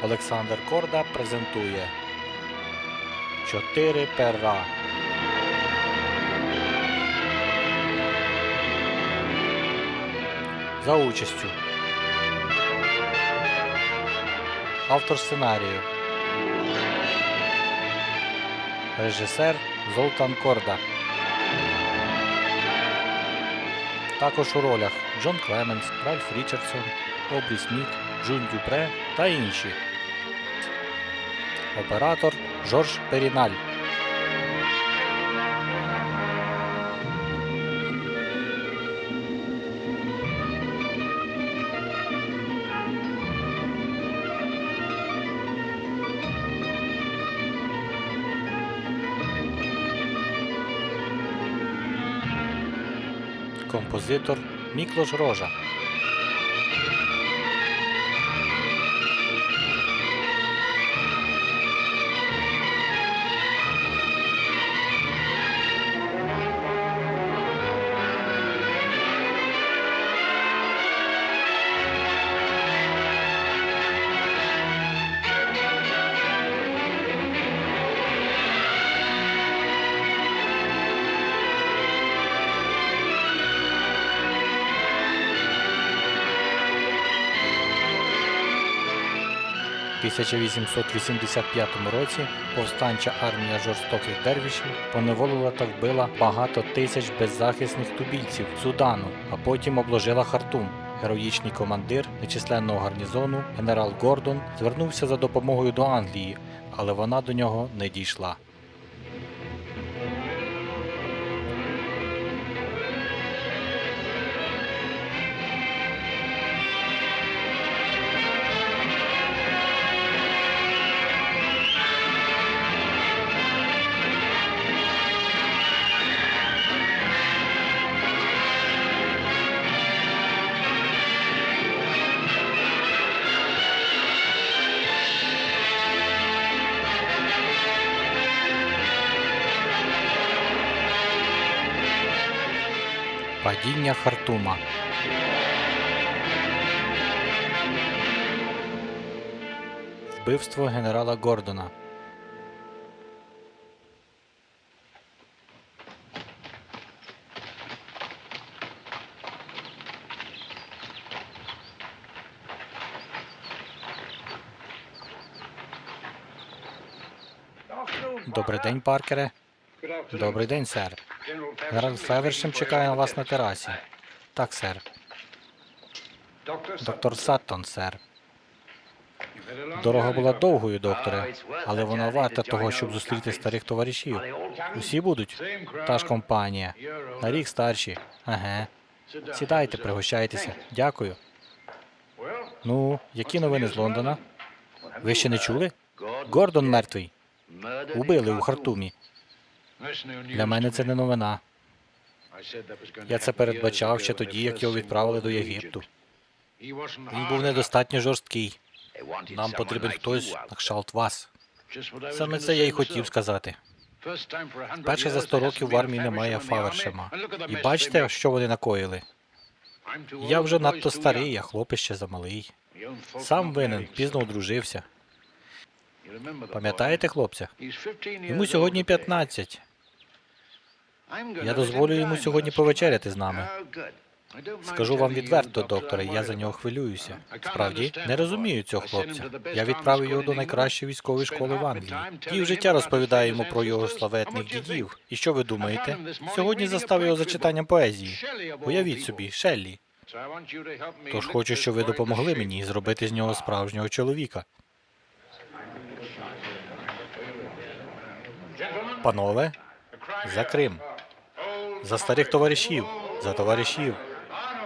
Олександр Корда презентує 4 пера. За участю автор сценарію, режисер Золтан Корда. Також у ролях Джон Клеменс, Ральф Річардсон, Обрі Сміт, Джун Дюпре та інші. Оператор Жорж Періналь. Композитор Міклош Рожа. У 1885 році повстанча армія жорстоких дервішів поневолила та вбила багато тисяч беззахисних тубільців Судану, а потім обложила Хартум. Героїчний командир нечисленного гарнізону генерал Гордон звернувся за допомогою до Англії, але вона до нього не дійшла. Падіння Хартума. Вбивство генерала Гордона. Добрий день, Паркере. Добрий день, сер. Генерал Февершем чекає на вас на терасі. Так, сер. Доктор Саттон, сер. Дорога була довгою, докторе, але вона варта того, щоб зустріти старих товаришів. Усі будуть? Та ж компанія. На рік старші. Еге. Сідайте, пригощайтеся. Дякую. Ну, які новини з Лондона? Ви ще не чули? Гордон мертвий. Убили у Хартумі. Для мене це не новина. Я це передбачав ще тоді, як його відправили до Єгипту. Він був недостатньо жорсткий. Нам потрібен хтось на кшталт вас. Саме це я й хотів сказати. Вперше за 100 років в армії немає Фавершема. І бачите, що вони накоїли? Я вже надто старий, а хлопець ще замалий. Сам винен, пізно одружився. Пам'ятаєте хлопця? Йому сьогодні 15. Я дозволю йому сьогодні повечеряти з нами. Скажу вам відверто, докторе, я за нього хвилююся. Справді, не розумію цього хлопця. Я відправив його до найкращої військової школи в Англії. Півжиття розповідає йому про його славетних дідів. І що ви думаєте? Сьогодні застав його за читанням поезії. Уявіть собі, Шеллі. Тож хочу, щоб ви допомогли мені зробити з нього справжнього чоловіка. Панове, за Крим. За старих товаришів. За товаришів.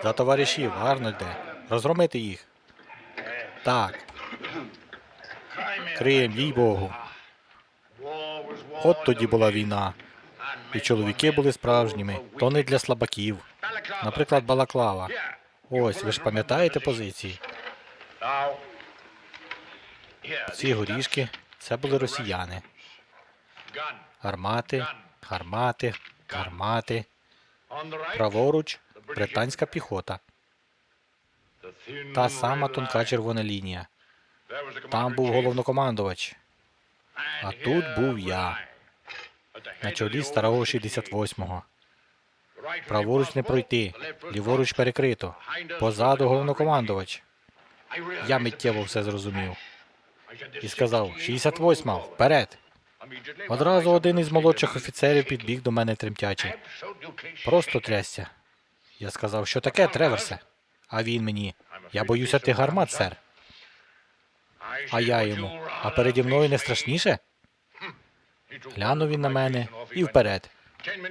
За товаришів. Гарно йде. Розгромити їх. Так. Крим, їй-богу. От тоді була війна. І чоловіки були справжніми. То не для слабаків. Наприклад, Балаклава. Ось, ви ж пам'ятаєте позиції? Ці горішки – це були росіяни. Гармати, гармати, гармати. Праворуч – британська піхота. Та сама тонка червона лінія. Там був головнокомандувач. А тут був я. На чолі старого 68-го. Праворуч не пройти, ліворуч перекрито. Позаду головнокомандувач. Я миттєво все зрозумів. І сказав: «68-ма, вперед!» Одразу один із молодших офіцерів підбіг до мене тремтячи. Просто трясся. Я сказав: «Що таке, Треверсе?» А він мені: «Я боюся тих гармат, сер». А я йому: «А переді мною не страшніше?» Глянув він на мене і вперед.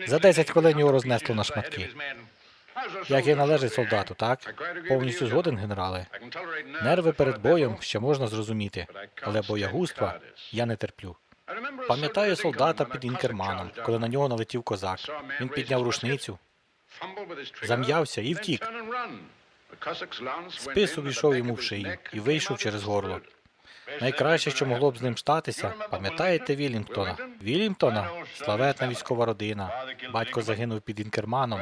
За 10 хвилин його рознесло на шматки. Як і належить солдату, так? Повністю згоден, генерале. Нерви перед боєм ще можна зрозуміти, але боягузтва я не терплю. Пам'ятаю солдата під Інкерманом, коли на нього налетів козак. Він підняв рушницю, зам'явся і втік. Спис увійшов йому в шию і вийшов через горло. Найкраще, що могло б з ним статися, пам'ятаєте Віллінгтона? Віллінгтона? Славетна військова родина. Батько загинув під Інкерманом,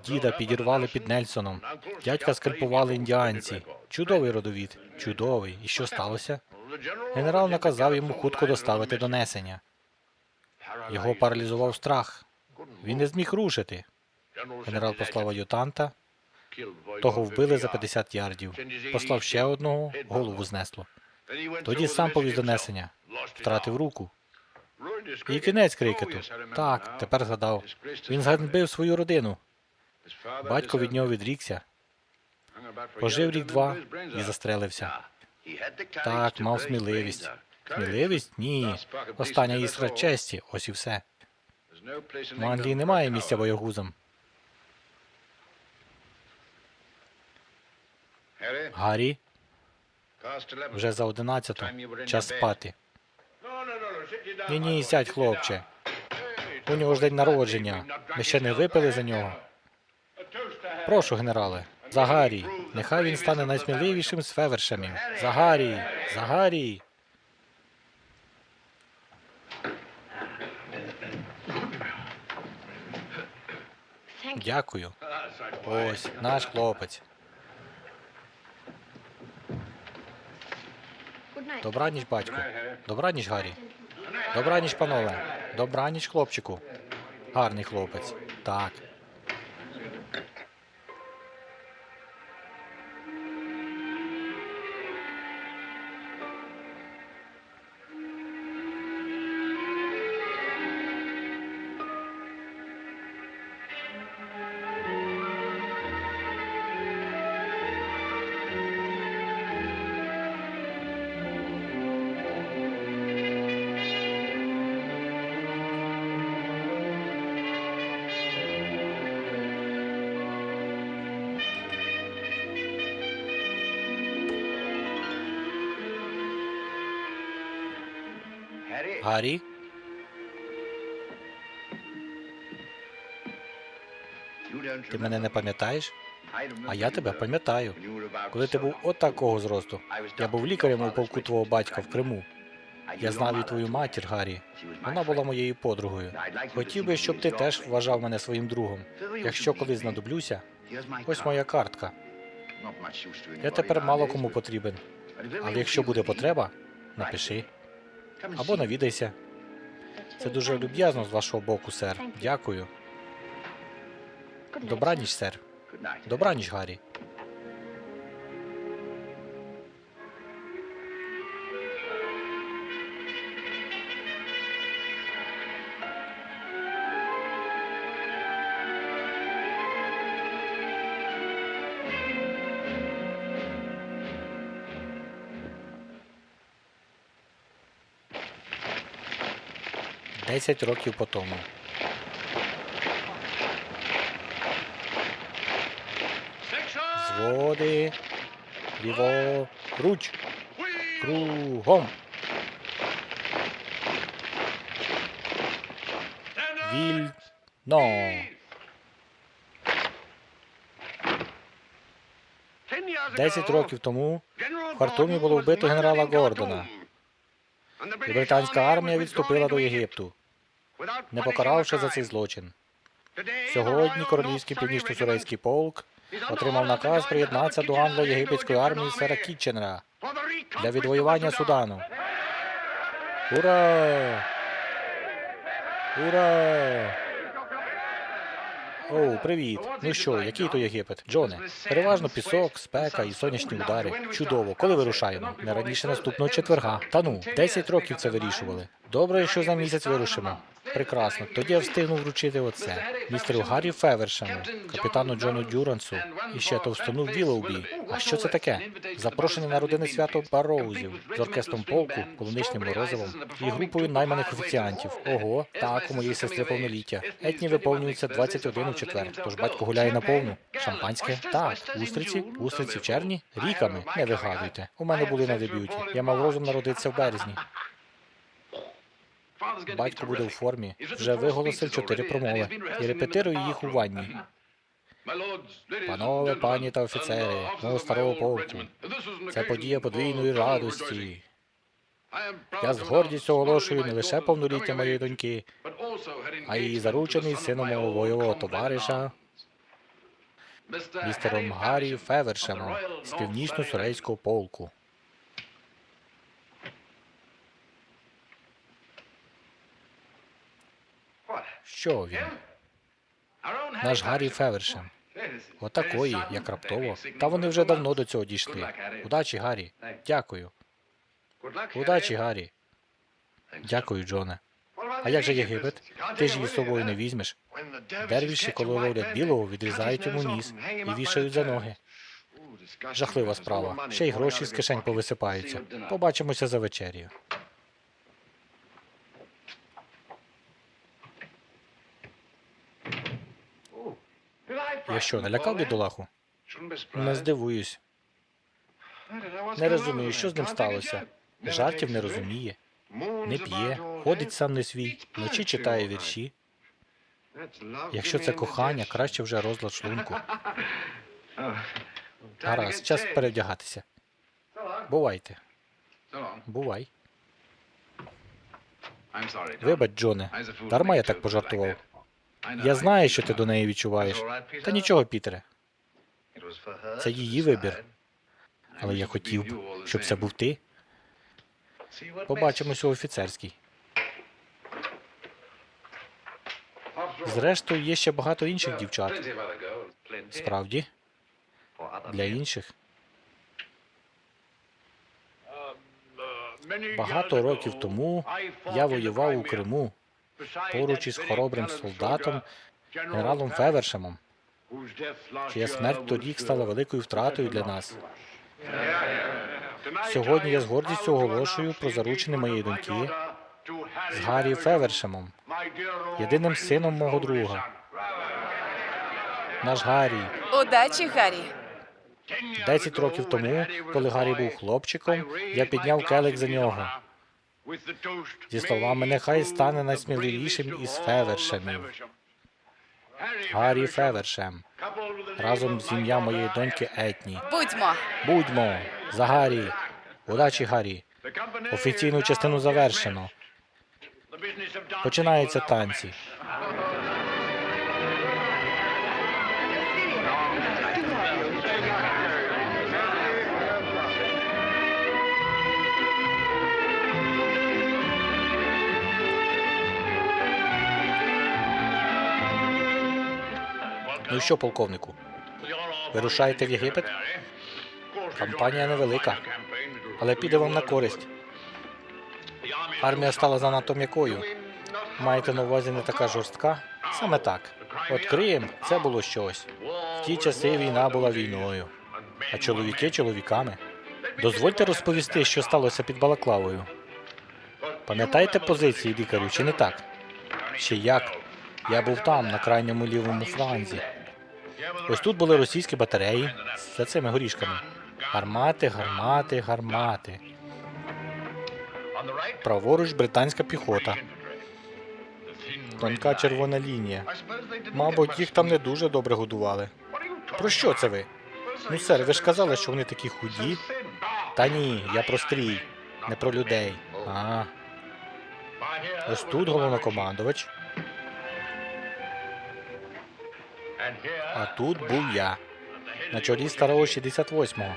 діда підірвали під Нельсоном, дядька скальпували індіанці. Чудовий родовід. Чудовий. І що сталося? Генерал наказав йому хутко доставити донесення. Його паралізував страх. Він не зміг рушити. Генерал послав ад'ютанта. Того вбили за 50 ярдів. Послав ще одного, голову знесло. Тоді сам повіз донесення. Втратив руку. І кінець крикету. Так, тепер згадав. Він зганьбив свою родину. Батько від нього відрікся. Пожив рік-два і застрелився. Так, мав сміливість. Сміливість? Ні. Остання іскра честі. Ось і все. В Англії немає місця боягузам. Гаррі? Вже за 11-ту. Час спати. Ні, сядь, хлопче. У нього ж день народження. Ми ще не випили за нього. Прошу, генерале. За Гаррі. Нехай він стане найсміливішим з февершемів. За Гаррі! За Гаррі! Дякую. Ось, наш хлопець. Добраніч, батьку. Добраніч, Гаррі. Добраніч, панове. Добраніч, хлопчику. Гарний хлопець. Так. Гаррі? Ти мене не пам'ятаєш? А я тебе пам'ятаю. Коли ти був от такого зросту. Я був лікарем у полку твого батька в Криму. Я знав і твою матір, Гаррі. Вона була моєю подругою. Хотів би, щоб ти теж вважав мене своїм другом. Якщо колись знадоблюся, ось моя картка. Я тепер мало кому потрібен. Але якщо буде потреба, напиши. Або навідайся. Це дуже люб'язно з вашого боку, сер. Дякую. Добраніч, сер. Добраніч, Гаррі. Десять років по тому. Зводи. Ліворуч. Кругом. Вільно. 10 років тому в Хартумі було вбито генерала Гордона. І британська армія відступила до Єгипту, не покаравши за цей злочин. Сьогодні Королівський Північно-Сурейський полк отримав наказ приєднатися до англо-єгипетської армії сера Кітченера. для відвоювання Судану. Ура! Ура! Оу, привіт. Ну що, який то Єгипет? Джоне, переважно пісок, спека і сонячні удари. Чудово. Коли вирушаємо? Не раніше наступного четверга. Та ну, 10 років це вирішували. Добре, якщо за місяць вирушимо. Прекрасно. Тоді я встигну вручити оце. Містеру Гаррі Февершему, капітану Джону Дюрансу і ще товстону Вілоубі. А що це таке? Запрошення на родинне свято Барроузів з оркестром полку, полуничним морозивом і групою найманих офіціантів. Ого, так, у моєї сестри повноліття. Етні виповнюється 21 у четвер, тож батько гуляє на повну. Шампанське? Так. Устриці? Устриці в червні? Ріками? Не вигадуйте. У мене були на дебюті. Я мав розум народитися в березні. Батько буде у формі. Вже виголосив 4 промови і репетирую їх у ванні. Панове, пані та офіцери, мого старого полку, це подія подвійної радості. Я з гордістю оголошую не лише повноліття моєї доньки, а й заручений сином мого бойового товариша, містером Гаррі Февершемом з Північно-Сурейського полку. Що він? Наш Гаррі Февершем. Отакої, як раптово. Та вони вже давно до цього дійшли. Удачі, Гаррі. Дякую. Удачі, Гаррі. Дякую, Джоне. А як же Єгипет? Ти ж її з собою не візьмеш. Дервіші, коли ловлять білого, відрізають йому ніс і вішають за ноги. Жахлива справа. Ще й гроші з кишень повисипаються. Побачимося за вечерю. Я що, налякав бідолаху? Не здивуюсь. Не розумію, що з ним сталося. Жартів не розуміє. Не п'є, ходить сам не свій, вночі читає вірші. Якщо це кохання, краще вже розлад шлунку. Гаразд, час перевдягатися. Бувайте. Бувай. Вибач, Джоне, дарма я так пожартував. Я знаю, що ти до неї відчуваєш. Та нічого, Пітере. Це її вибір. Але я хотів б, щоб це був ти. Побачимось у офіцерській. Зрештою, є ще багато інших дівчат. Справді? Для інших? Багато років тому я воював у Криму поруч із хоробрим солдатом генералом Февершемом, чия смерть торік стала великою втратою для нас. Сьогодні я з гордістю оголошую про заручення моєї доньки з Гаррі Февершемом, єдиним сином мого друга. Наш Гаррі. Удачі, Гаррі. 10 років тому, коли Гаррі був хлопчиком, я підняв келих за нього. Зі словами «Нехай стане найсміливішим із Февершемів». Гаррі Февершем. Разом з ім'ям моєї доньки Етні. Будьмо. Будьмо. За Гаррі. Удачі, Гаррі. Офіційну частину завершено. Починаються танці. Ну що, полковнику, вирушаєте в Єгипет? Кампанія невелика, але піде вам на користь. Армія стала занадто м'якою. Маєте на увазі не така жорстка? Саме так. От Крим – це було щось. В ті часи війна була війною, а чоловіки – чоловіками. Дозвольте розповісти, що сталося під Балаклавою. Пам'ятаєте позиції, лікарю, чи не так? Ще як. Я був там, на крайньому лівому фланзі. Ось тут були російські батареї за цими горішками. Гармати, гармати, гармати. Праворуч британська піхота. Тонка червона лінія. Мабуть, їх там не дуже добре годували. Про що це ви? Ну, сер, ви ж казали, що вони такі худі. Та ні, я про стрій, не про людей. А. Ось тут головнокомандувач. А тут був я. На чолі старого 68-го.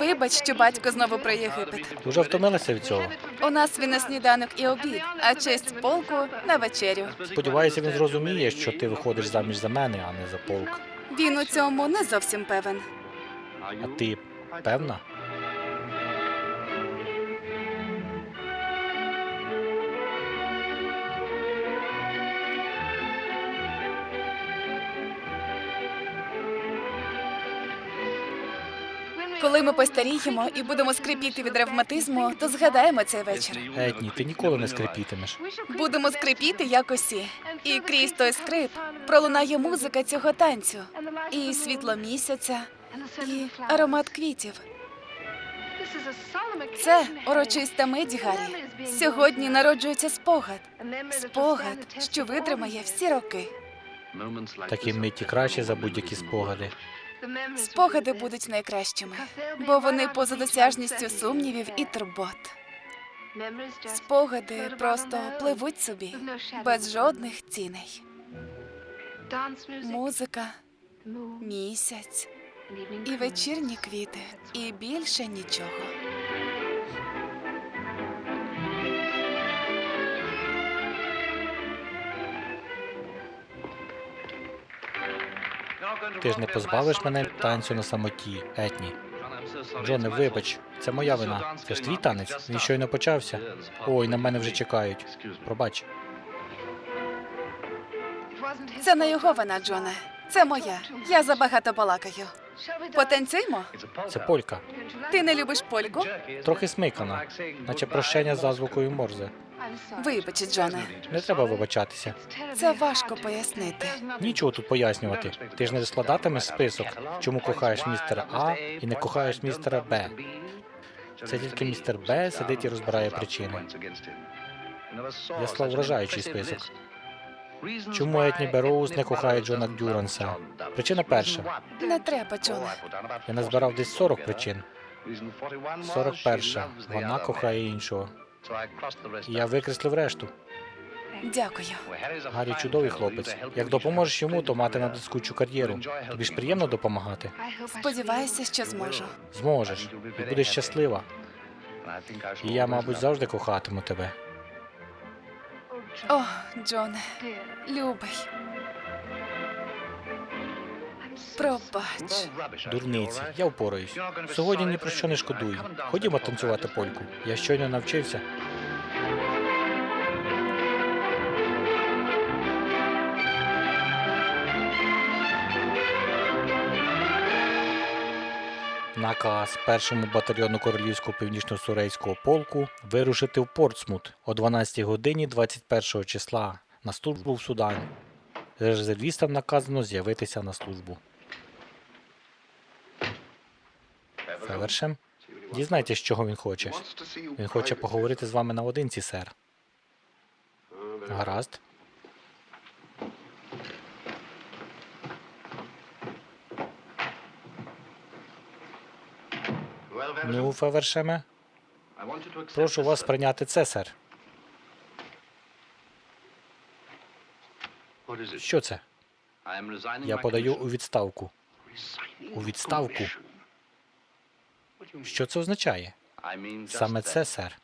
Вибач, що батько знову про Єгипет. Уже втомилися від цього? У нас він на сніданок і обід, а честь полку на вечерю. Сподіваюся, він зрозуміє, що ти виходиш заміж за мене, а не за полк. Він у цьому не зовсім певен. А ти певна? Коли ми постаріємо і будемо скрипіти від ревматизму, то згадаємо цей вечір. Етні, ти ніколи не скрипітимеш. Будемо скрипіти, як усі. І крізь той скрип пролунає музика цього танцю. І світло місяця, і аромат квітів. Це урочиста мить, Гаррі. Сьогодні народжується спогад. Спогад, що витримає всі роки. Такі миті краще за будь-які спогади. Спогади будуть найкращими, бо вони поза досяжністю сумнівів і турбот. Спогади просто пливуть собі, без жодних ціней. Музика, місяць і вечірні квіти, і більше нічого. Ти ж не позбавиш мене танцю на самоті, Етні. Джоне, вибач, це моя вина. Це ж твій танець, він щойно почався. Ой, на мене вже чекають. Пробач. Це не його вина, Джоне. Це моя. Я забагато балакаю. Потанцюймо? Це полька. Ти не любиш польку? Трохи смикана, наче прощення за звукою Морзе. Вибач, Джоне. Не треба вибачатися. Це важко пояснити. Нічого тут пояснювати. Ти ж не розкладатимеш список, чому кохаєш містера А і не кохаєш містера Б. Це тільки містер Б сидить і розбирає причини. Я склав вражаючий список. Чому Етні Берроуз не кохає Джона Дюранса? Причина перша. Не треба, Джоне. Я назбирав десь 40 причин. 41. Вона кохає іншого. І я викреслив решту. Дякую. Гаррі чудовий хлопець. Як допоможеш йому, то матиме блискучу кар'єру. Тобі ж приємно допомагати? Сподіваюся, що зможу. Зможеш. І будеш щаслива. І я, мабуть, завжди кохатиму тебе. О, Джоне, любий. Пробач. Дурниці, я впораюсь. Сьогодні ні про що не шкодую. Ходімо танцювати польку. Я щойно навчився. Наказ першому батальйону Королівського північно-сурейського полку вирушити в Портсмут о 12 годині 21 числа на службу в Судані. Резервістам наказано з'явитися на службу. Февершем? Дізнайтесь, чого він хоче. Він хоче поговорити з вами наодинці, сер. Гаразд. Ну, Февершеме, прошу вас прийняти це, сер. Що це? Я подаю у відставку. У відставку? Що це означає? Саме це, сер.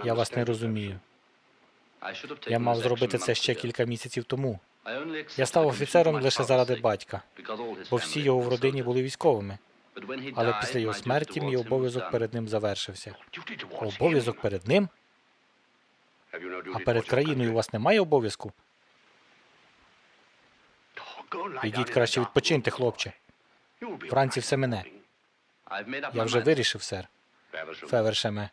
Я вас не розумію. Я мав зробити це ще кілька місяців тому. Я став офіцером лише заради батька, бо всі його в родині були військовими. Але після його смерті мій обов'язок перед ним завершився. Обов'язок перед ним? А перед країною у вас немає обов'язку? Ідіть краще відпочиньте, хлопче. Вранці все мине. Я вже вирішив, сер. Февершеме,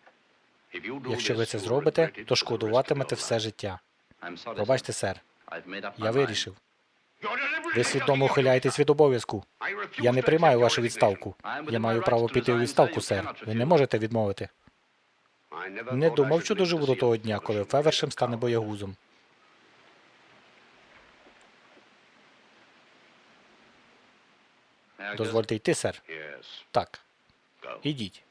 якщо ви це зробите, то шкодуватимете все життя. Пробачте, сер. Я вирішив. Ви свідомо ухиляєтесь від обов'язку. Я не приймаю вашу відставку. Я маю право піти у відставку, сер. Ви не можете відмовити. Не думав, що доживу до того дня, коли Февершем стане боягузом. Дозвольте йти, сер. Так, ідіть.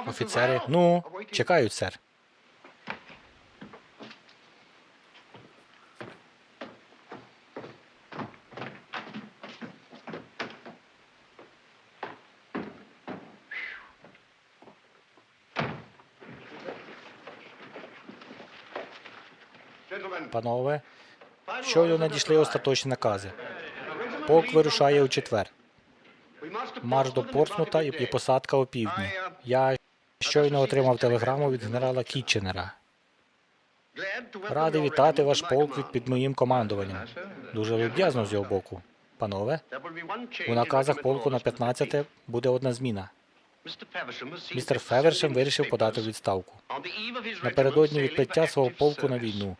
Офіцери, ну, чекають, сер. Панове, щойно надійшли остаточні накази. Полк вирушає у четвер. Марш до Портсмута і посадка опівдні. Я щойно отримав телеграму від генерала Кітченера. Радий вітати ваш полк під моїм командуванням. Дуже люб'язно з його боку. Панове, у наказах полку на 15 буде одна зміна. Містер Февершем вирішив подати у відставку. Напередодні відплиття свого полку на війну.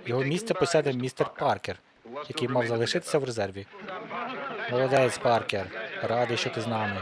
Його місце посяде містер Паркер, який мав залишитися в резерві. Молодець, Паркер. Радий, що ти з нами.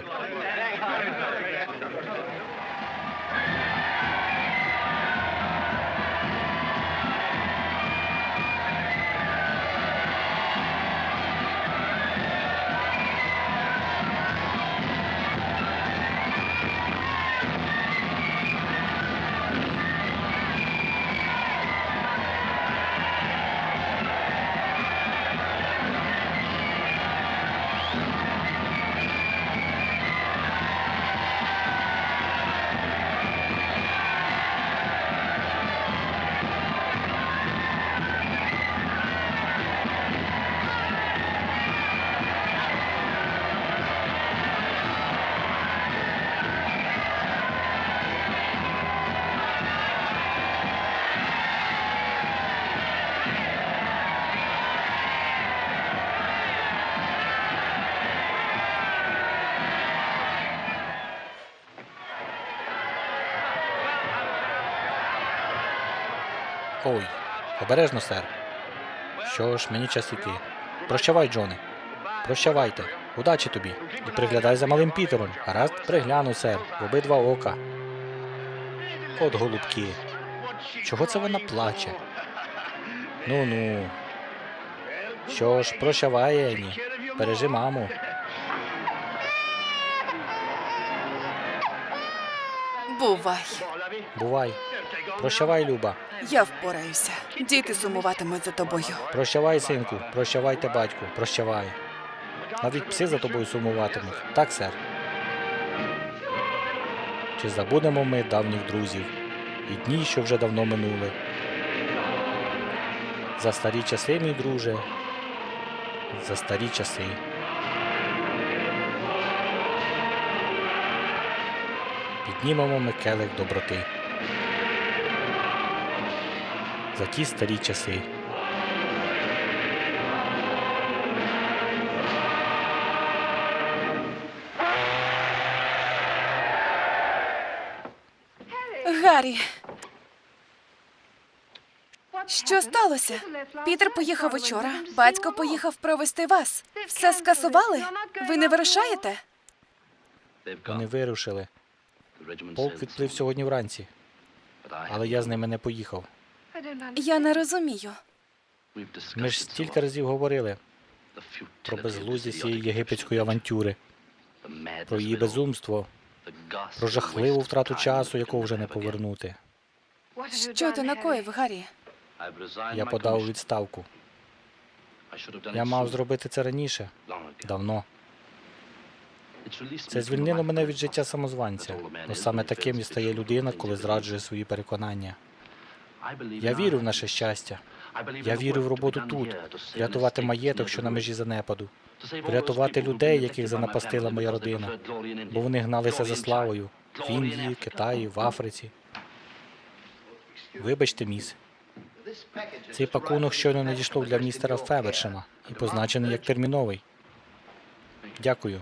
Ой, обережно, сер. Що ж, мені час іти. Прощавай, Джоне. Прощавайте. Удачі тобі. І приглядай за малим Пітером. Гаразд, пригляну, сер. В обидва ока. От голубки. Чого це вона плаче? Ну-ну. Що ж, прощавай, Ені. Бережи маму. Бувай. Бувай. Прощавай, Люба. Я впораюся. Діти сумуватимуть за тобою. Прощавай, синку. Прощавайте, батьку. Прощавай. Навіть пси за тобою сумуватимуть. Так, сер? Чи забудемо ми давніх друзів і дні, що вже давно минули? За старі часи, мій друже. За старі часи. Піднімемо ми келих доброти. За ті старі часи. Гаррі. Що сталося? Пітер поїхав учора. Батько поїхав провести вас. Все скасували? Ви не вирушаєте? Вони вирушили. Полк відплив сьогодні вранці. Але я з ними не поїхав. Я не розумію. Ми ж стільки разів говорили про безглуздя цієї єгипетської авантюри, про її безумство, про жахливу втрату часу, яку вже не повернути. Що ти накоїв, Гаррі? Я подав у відставку. Я мав зробити це раніше, давно. Це звільнило мене від життя самозванця. Бо саме таким і стає людина, коли зраджує свої переконання. Я вірю в наше щастя. Я вірю в роботу тут, врятувати маєток, що на межі занепаду, врятувати людей, яких занапастила моя родина, бо вони гналися за славою в Індії, Китаї, в Африці. Вибачте, міс. Цей пакунок щойно надійшов для містера Февершема і позначений як терміновий. Дякую.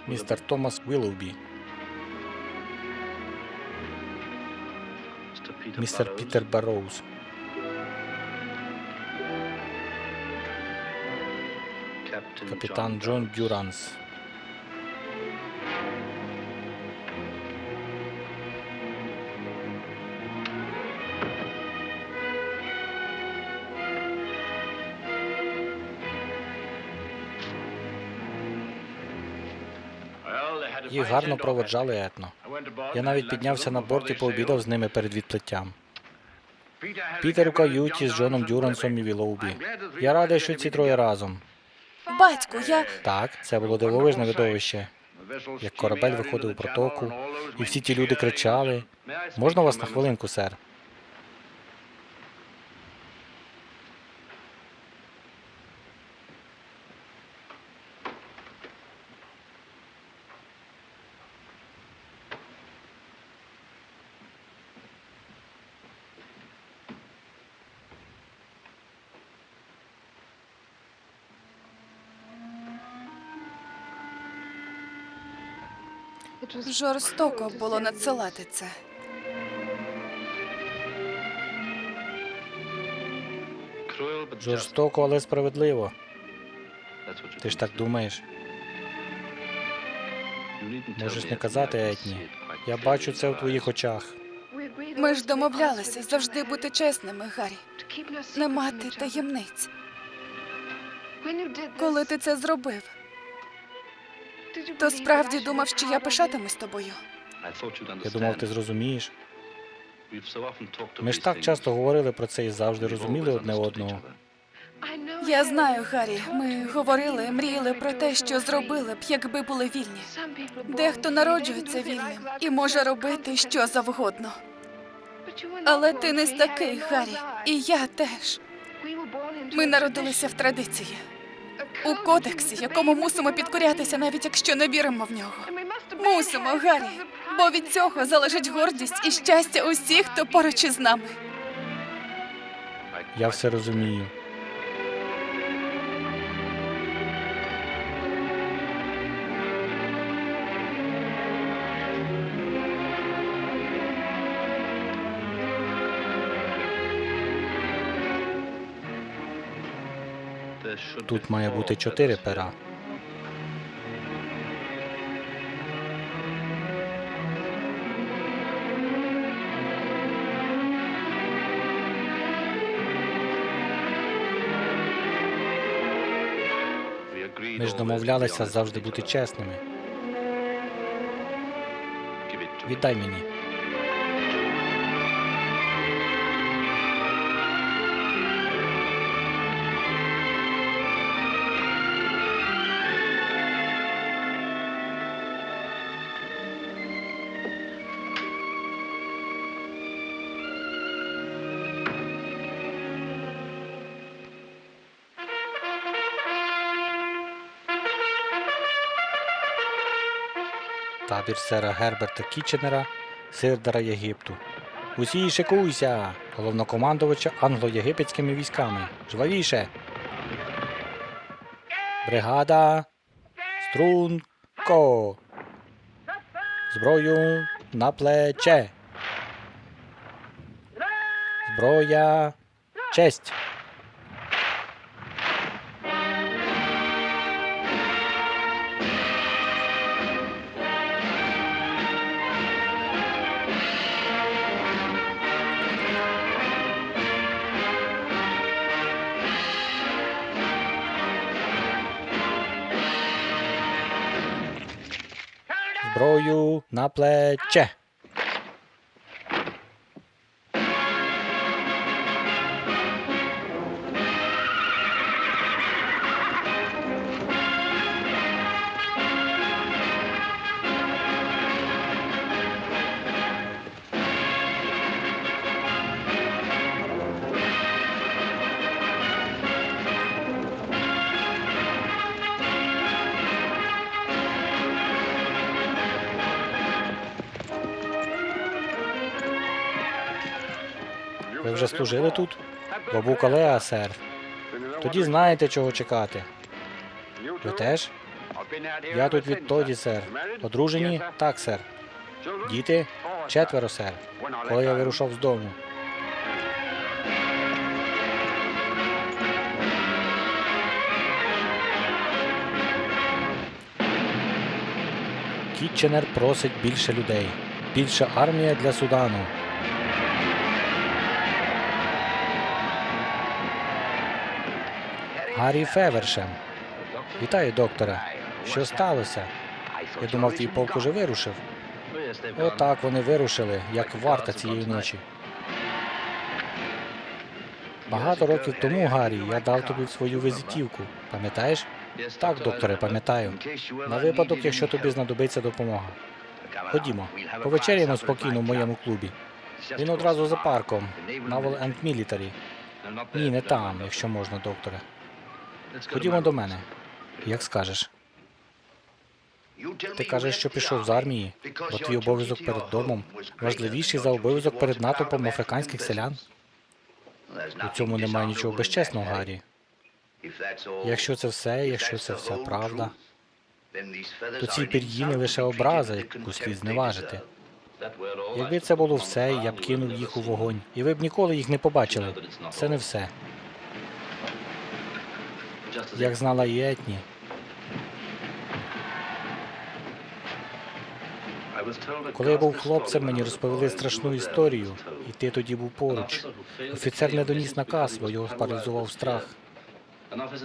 Містер Томас Віллоубі. Містер Пітер Барроуз. Капітан Джон Дюранс. Їх гарно проводжали етно. Я навіть піднявся на борт і пообідав з ними перед відплиттям. Пітер у каюті з Джоном Дюрансом і Віллоубі. Я радий, що ці троє разом. Батьку, я... Так, це було дивовижне видовище. Як корабель виходив у протоку, і всі ті люди кричали. Можна вас на хвилинку, сер? Жорстоко було надсилати це. Жорстоко, але справедливо. Ти ж так думаєш? Можеш не казати, Етні. Я бачу це в твоїх очах. Ми ж домовлялися завжди бути чесними, Гаррі. Не мати таємниць. Коли ти це зробив, то справді думав, що я пишатимусь тобою. Я думав, ти зрозумієш. Ми ж так часто говорили про це і завжди розуміли одне одного. Я знаю, Гаррі, ми говорили, мріяли про те, що зробили б, якби були вільні. Дехто народжується вільним і може робити що завгодно. Але ти не з такий, Гаррі, і я теж. Ми народилися в традиції. У кодексі, якому мусимо підкорятися, навіть якщо не віримо в нього. Мусимо, Гаррі, бо від цього залежить гордість і щастя усіх, хто поруч із нами. Я все розумію. Тут має бути 4 пера. Ми ж домовлялися завжди бути чесними. Віддай мені. Табір сера Герберта Кітченера, сирдара Єгипту. Усі шикуйся! Головнокомандувача англо-єгипетськими військами. Жвавіше! Бригада! Струнко! Зброю на плече! Зброя! Честь! Зброю на плече. Ви вже служили тут? Бабукалеа, сер. Тоді знаєте, чого чекати. Ви теж? Я тут відтоді, сер. Одружені? Так, сер. Діти? 4, сер. Коли я вирушав з дому. Кітченер просить більше людей. Більша армія для Судану. Гаррі Февершем. Вітаю, докторе. Що сталося? Я думав, твій полк уже вирушив. Отак вони вирушили, як варта цієї ночі. Багато років тому, Гаррі, я дав тобі свою візитівку. Пам'ятаєш? Так, докторе, пам'ятаю. На випадок, якщо тобі знадобиться допомога. Ходімо, повечеряємо спокійно в моєму клубі. Він одразу за парком. Naval and Military. Ні, не там, якщо можна, докторе. Ходімо до мене. Як скажеш. Ти кажеш, що пішов з армії, бо твій обов'язок перед домом важливіший за обов'язок перед натовпом африканських селян? У цьому немає нічого безчесного, Гаррі. Якщо це вся правда, то ці пір'їни лише образа, яку слід зневажити. Якби це було все, я б кинув їх у вогонь, і ви б ніколи їх не побачили. Це не все. Як знала і Етні. Коли я був хлопцем, мені розповіли страшну історію, і ти тоді був поруч. Офіцер не доніс наказ, бо його паралізував страх.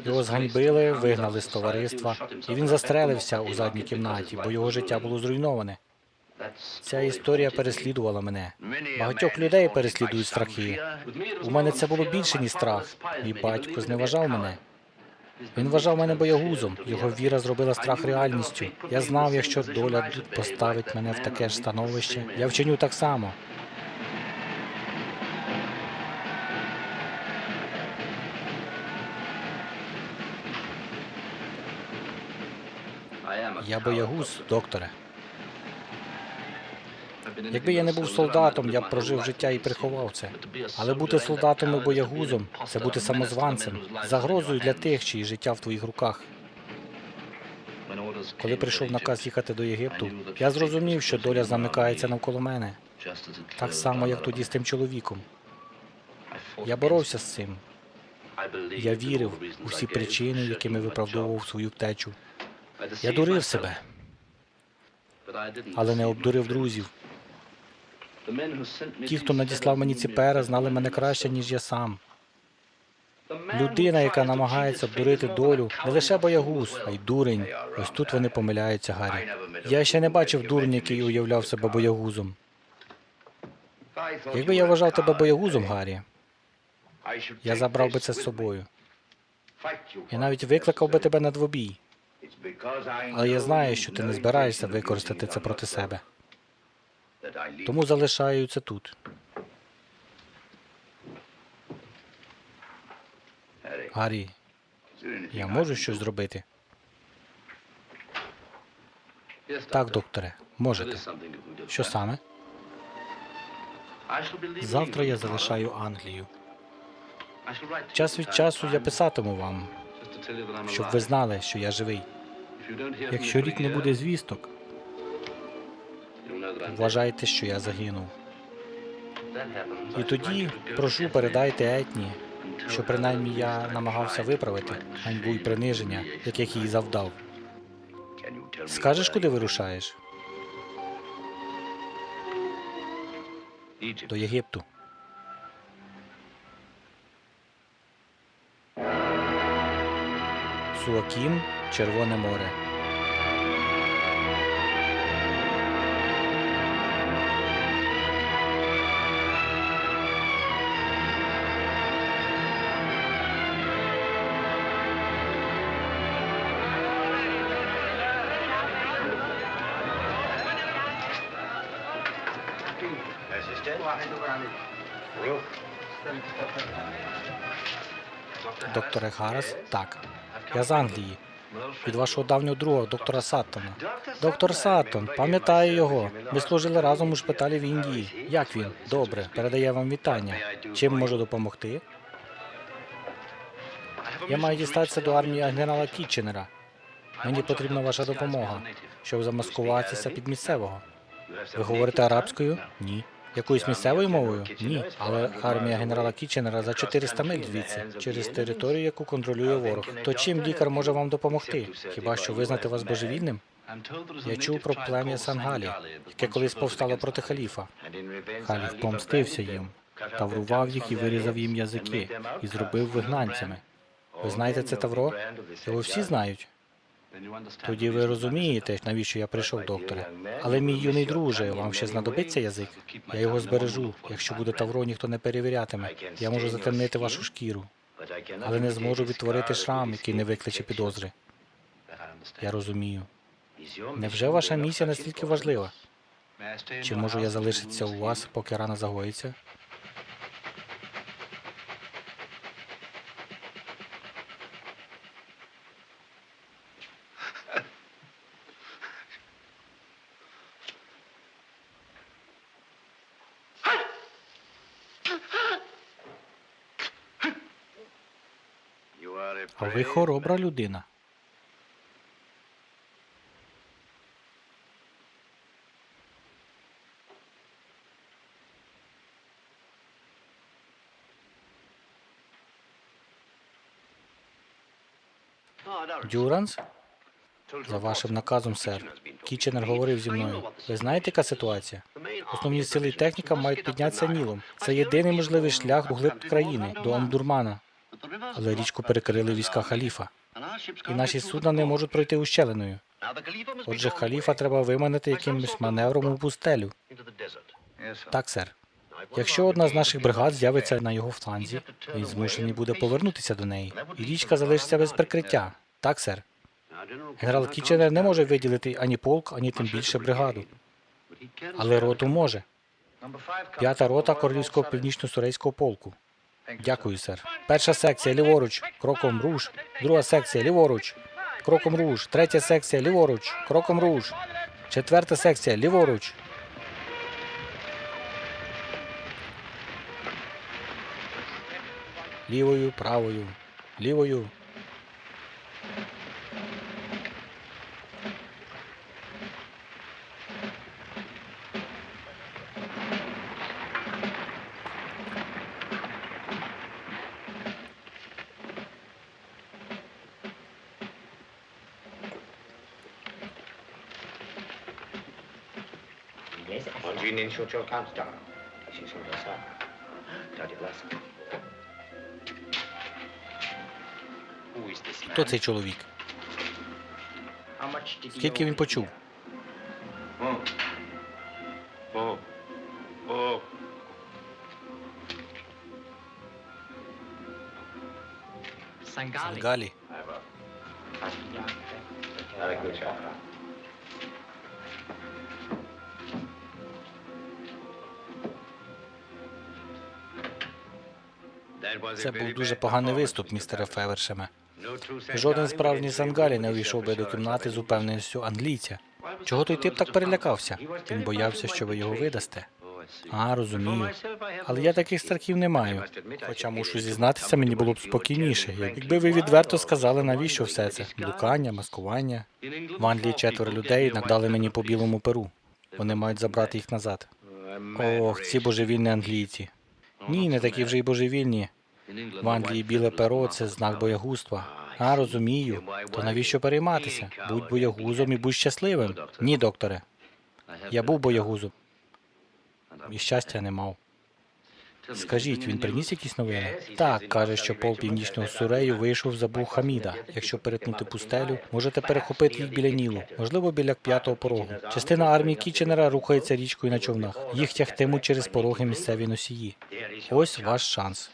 Його зганьбили, вигнали з товариства, і він застрелився у задній кімнаті, бо його життя було зруйноване. Ця історія переслідувала мене. Багатьох людей переслідують страхи. У мене це було більше, ніж страх. Мій батько зневажав мене. Він вважав мене боягузом. Його віра зробила страх реальністю. Я знав, якщо доля поставить мене в таке ж становище, я вчиню так само. Я боягуз, докторе. Якби я не був солдатом, я б прожив життя і приховав це. Але бути солдатом і боягузом – це бути самозванцем, загрозою для тих, чиї життя в твоїх руках. Коли прийшов наказ їхати до Єгипту, я зрозумів, що доля замикається навколо мене. Так само, як тоді з тим чоловіком. Я боровся з цим. Я вірив у всі причини, якими виправдовував свою втечу. Я дурив себе, але не обдурив друзів. Ті, хто надіслав мені ці пера, знали мене краще, ніж я сам. Людина, яка намагається обдурити долю, не лише боягуз, а й дурень. Ось тут вони помиляються, Гаррі. Я ще не бачив дурня, який уявляв себе боягузом. Якби я вважав тебе боягузом, Гаррі, я забрав би це з собою. Я навіть викликав би тебе на двобій. Але я знаю, що ти не збираєшся використати це проти себе. Тому залишаю це тут. Гаррі, я можу щось зробити? Так, докторе, можете. Що саме? Завтра я залишаю Англію. Час від часу я писатиму вам, щоб ви знали, що я живий. Якщо рік не буде звісток, вважайте, що я загинув. І тоді, прошу, передайте Етні, що принаймні я намагався виправити ганьбу і приниження, яких їй завдав. Скажеш, куди вирушаєш? До Єгипту. Суакім, Червоне море. Докторе Гаррес? Так. Я з Англії. Від вашого давнього друга, доктора Саттона. Доктор Саттон, пам'ятаю його. Ми служили разом у шпиталі в Індії. Як він? Добре. Передає вам вітання. Чим можу допомогти? Я маю дістатися до армії генерала Кітченера. Мені потрібна ваша допомога, щоб замаскуватися під місцевого. Ви говорите арабською? Ні. Якоюсь місцевою мовою? Ні. Але армія генерала Кітченера за 400 миль звідси, через територію, яку контролює ворог. То чим лікар може вам допомогти? Хіба що визнати вас божевільним? Я чув про плем'я Сангалі, яке колись повстало проти халіфа. Халіф помстився їм, таврував їх і вирізав їм язики, і зробив вигнанцями. Ви знаєте це тавро? Його всі знають. Тоді ви розумієте, навіщо я прийшов, докторе. Але мій юний друже, вам ще знадобиться язик? Я його збережу. Якщо буде тавро, ніхто не перевірятиме. Я можу затемнити вашу шкіру, але не зможу відтворити шрам, який не викличе підозри. Я розумію. Невже ваша місія настільки важлива? Чи можу я залишитися у вас, поки рана загоїться? А ви хоробра людина. Дюранс? За вашим наказом, сер. Кітченер говорив зі мною. Ви знаєте, яка ситуація? Основні сили і техніка мають піднятися Нілом. Це єдиний можливий шлях до глиб країни, до Омдурмана. Але річку перекрили війська халіфа. І наші судна не можуть пройти ущелиною. Отже, халіфа треба виманити якимось маневром у пустелю. Так, сер. Якщо одна з наших бригад з'явиться на його фланзі, він змушений буде повернутися до неї. І річка залишиться без прикриття. Так, сер. Генерал Кітченер не може виділити ані полк, ані тим більше бригаду. Але роту може. 5-та рота Королівського північно-сурейського полку. Дякую, сер. Перша секція ліворуч, кроком руш. Друга секція ліворуч, кроком руш. Третя секція ліворуч, кроком руш. Четверта секція ліворуч. Лівою, правою, лівою. Хто цей чоловік? Скільки він почув? Сангалі. Це був дуже поганий виступ, містере Февершеме. Жоден справжній Сангалі не увійшов би до кімнати з упевненістю англійця. Чого той тип так перелякався? Він боявся, що ви його видасте. А, розумію. Але я таких страхів не маю. Хоча, мушу зізнатися, мені було б спокійніше, якби ви відверто сказали, навіщо все це. Блукання, маскування. В Англії 4 людей надали мені по білому перу. Вони мають забрати їх назад. Ох, ці божевільні англійці. Ні, не такі вже й божевільні. В Англії біле перо – це знак боягузтва. А, розумію. То навіщо перейматися? Будь боягузом і будь щасливим. Ні, докторе. Я був боягузом. І щастя не мав. Скажіть, він приніс якісь новини? Так, каже, що полк Північного Сурею вийшов з Абу Хаміда. Якщо перетнути пустелю, можете перехопити їх біля Нілу, можливо, біля 5-го порогу. Частина армії Кітченера рухається річкою на човнах. Їх тягтимуть через пороги місцеві носії. Ось ваш шанс.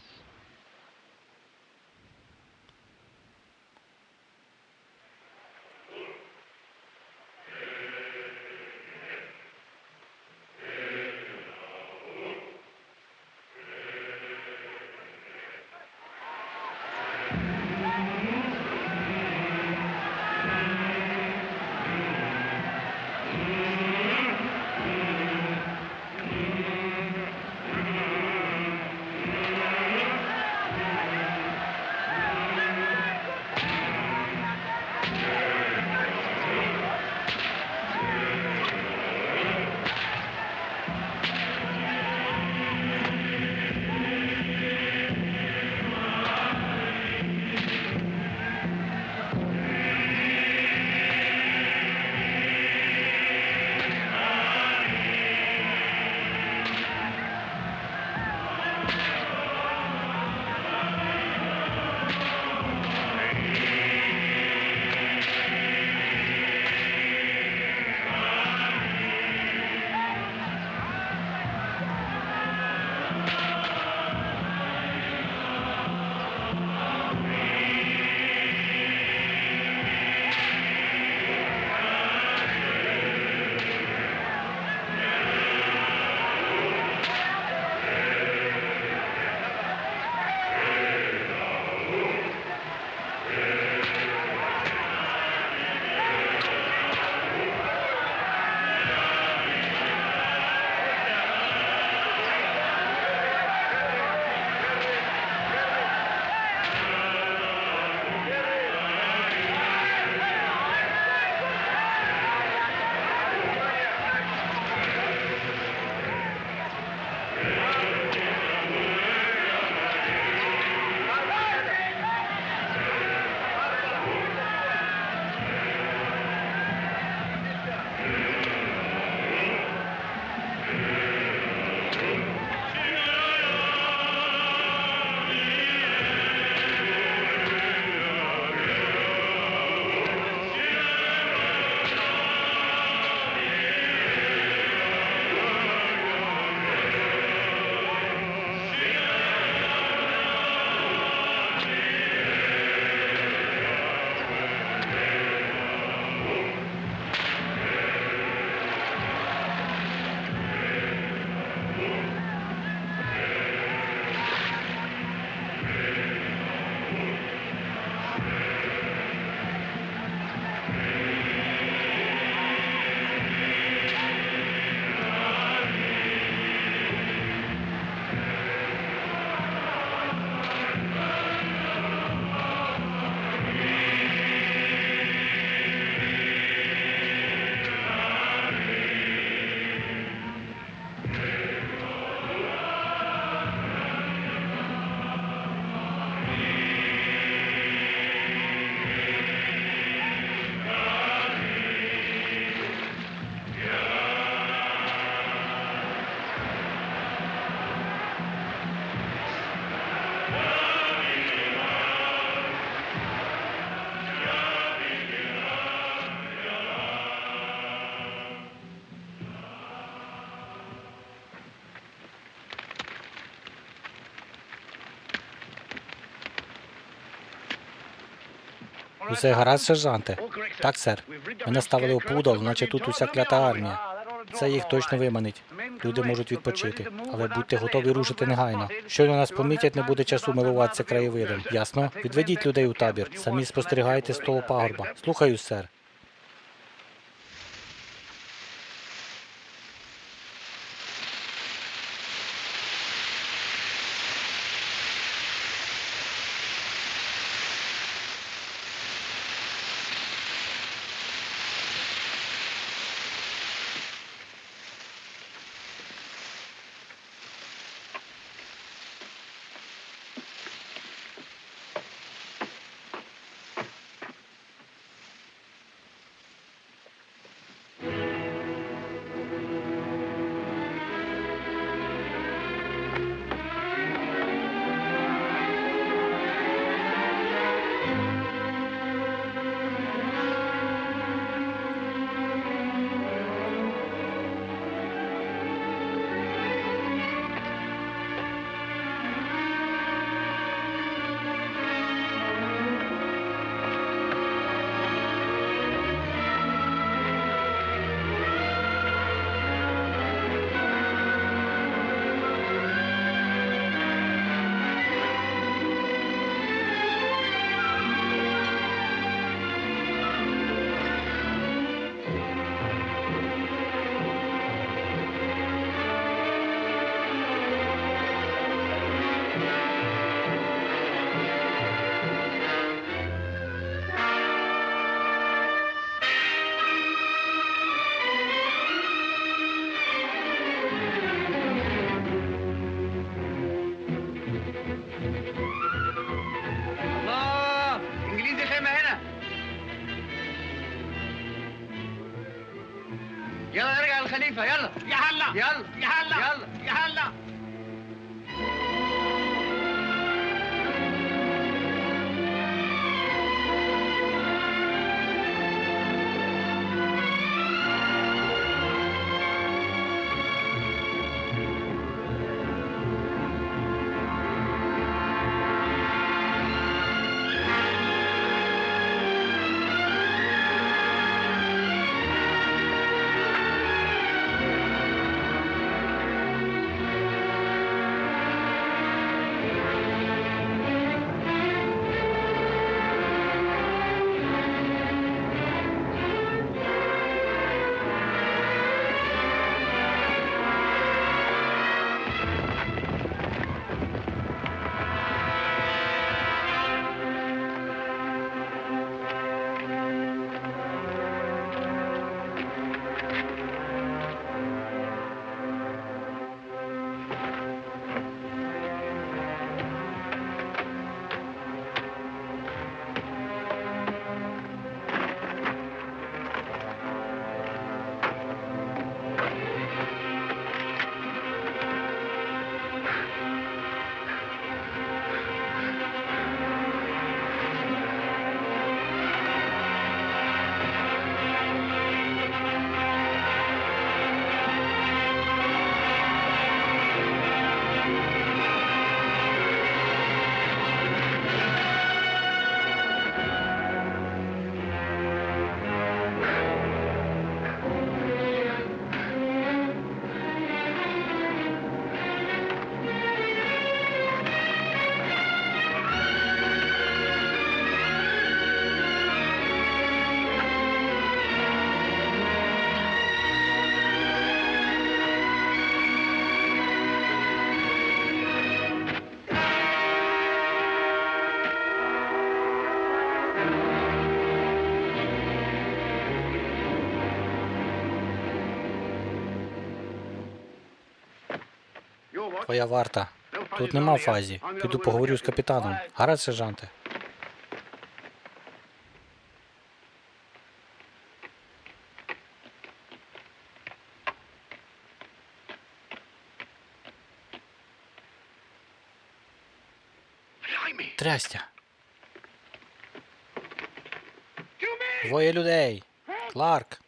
Усе гаразд, сержанте? Так, сер. Ми наставили опудал, наче тут уся клята армія. Це їх точно виманить. Люди можуть відпочити, але будьте готові рушити негайно. Щойно нас помітять, не буде часу милуватися краєвидом. Ясно? Відведіть людей у табір. Самі спостерігайте з того пагорба. Слухаюсь, сер. يلا نرجع للخليفة يلا يلا يلا يلا يلا يلا Твоя варта. Тут нема фазі. Піду поговорю з капітаном. Гаразд, сержанте. Трястя. Двоє людей. Кларк.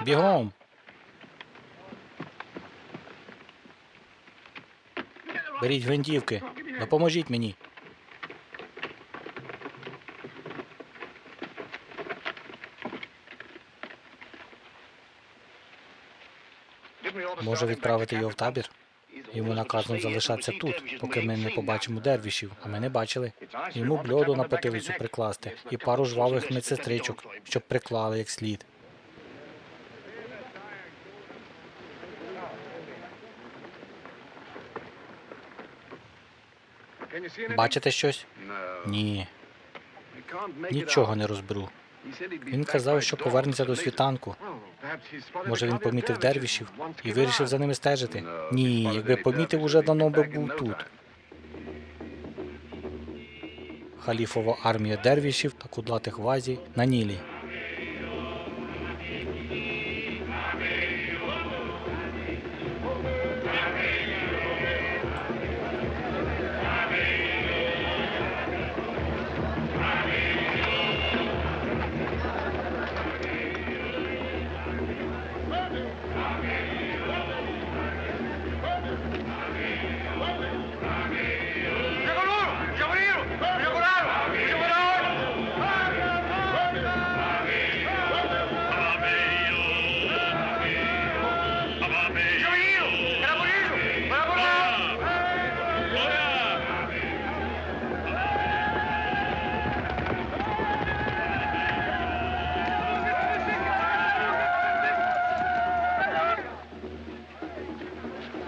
Бігом. Беріть гвинтівки. Допоможіть мені. Може відправити його в табір? Йому наказано залишатися тут, поки ми не побачимо дервішів, а ми не бачили. Йому б льоду на потилицю прикласти і пару жвавих медсестричок, щоб приклали як слід. Бачите щось? Ні, нічого не розберу. Він казав, що повернеться до світанку. Може, він помітив дервішів і вирішив за ними стежити? Ні, якби помітив, уже давно би був тут. Халіфова армія дервішів та кудлатих вазі на Нілі.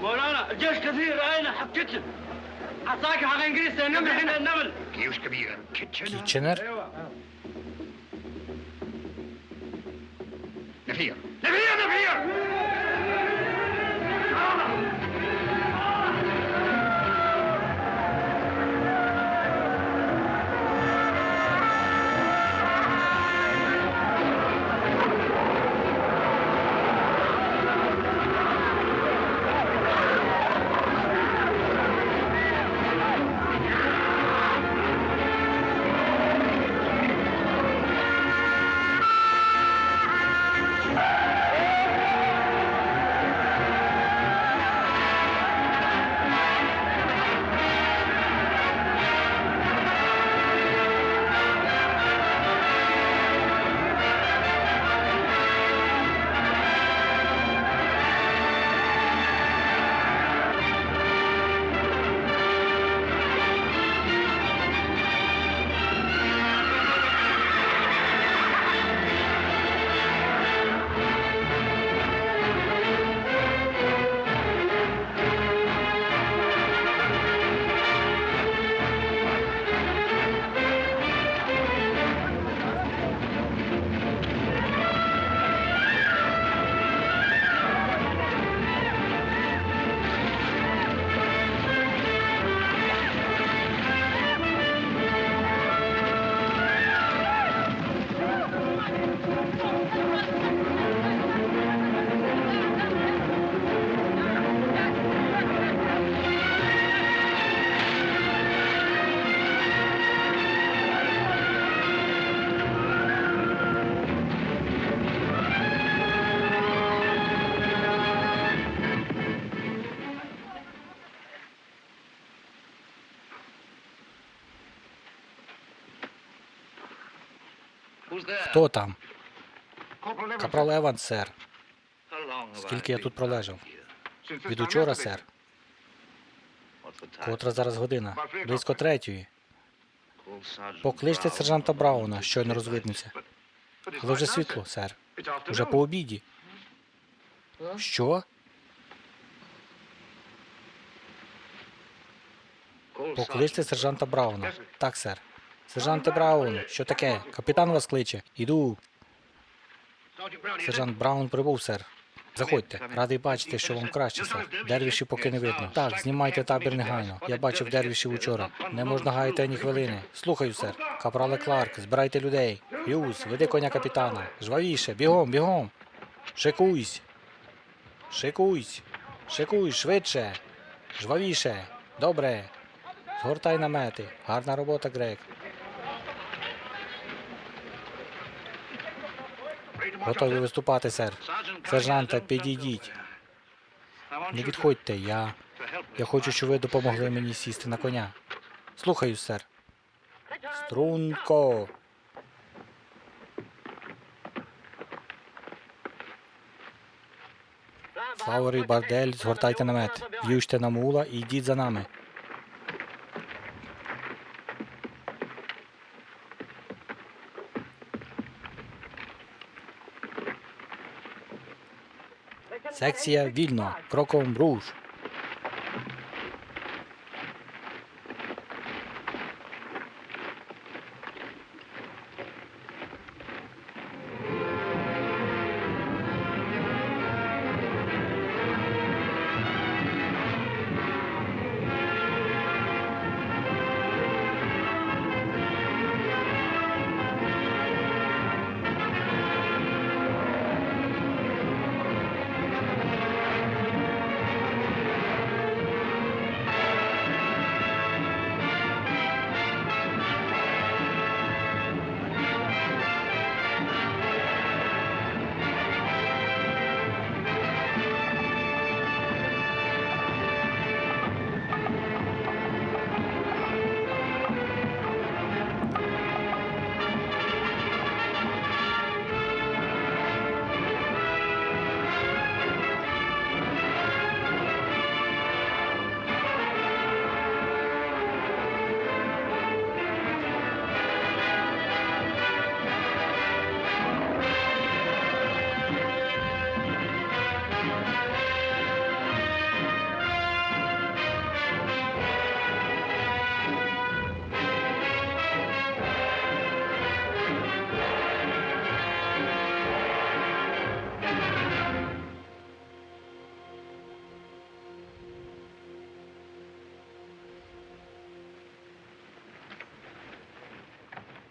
مولانا الجيش كثير راينا حبكتل عساكر حق انجليز النمل هنا النمل جيوش كبير Кітченер? نفير نفير نفير Хто там? Капрал Еванс, сер. Скільки я тут пролежав? Від учора, сер. Котра зараз година? Близько 3:00. Покличте сержанта Брауна, щойно розвиднеться. Але вже світло, сер. Уже по обіді. Що? Покличте сержанта Брауна. Так, сер. Сержанте Браун, що таке? Капітан вас кличе. Іду. Сержант Браун прибув, сер. Заходьте. Радий бачити, що вам краще, сер. Дервішів поки не видно. Так, знімайте табір негайно. Я бачив дервішів учора. Не можна гаяти ані хвилини. Слухаю, сер. Капрале Кларк, збирайте людей. Юз, веди коня капітана. Жвавіше, бігом, бігом. Шикуйсь. Шикуйсь. Шикуй, швидше. Жвавіше. Добре. Згортай намети. Гарна робота, Грег. Готові виступати, сер. Сержанте, підійдіть. Не відходьте, я хочу, щоб ви допомогли мені сісти на коня. Слухаю, сер. Струнко. Флауери, Бардель, згортайте намет. В'ючте на мула і йдіть за нами. Секція вільно. Кроком руш.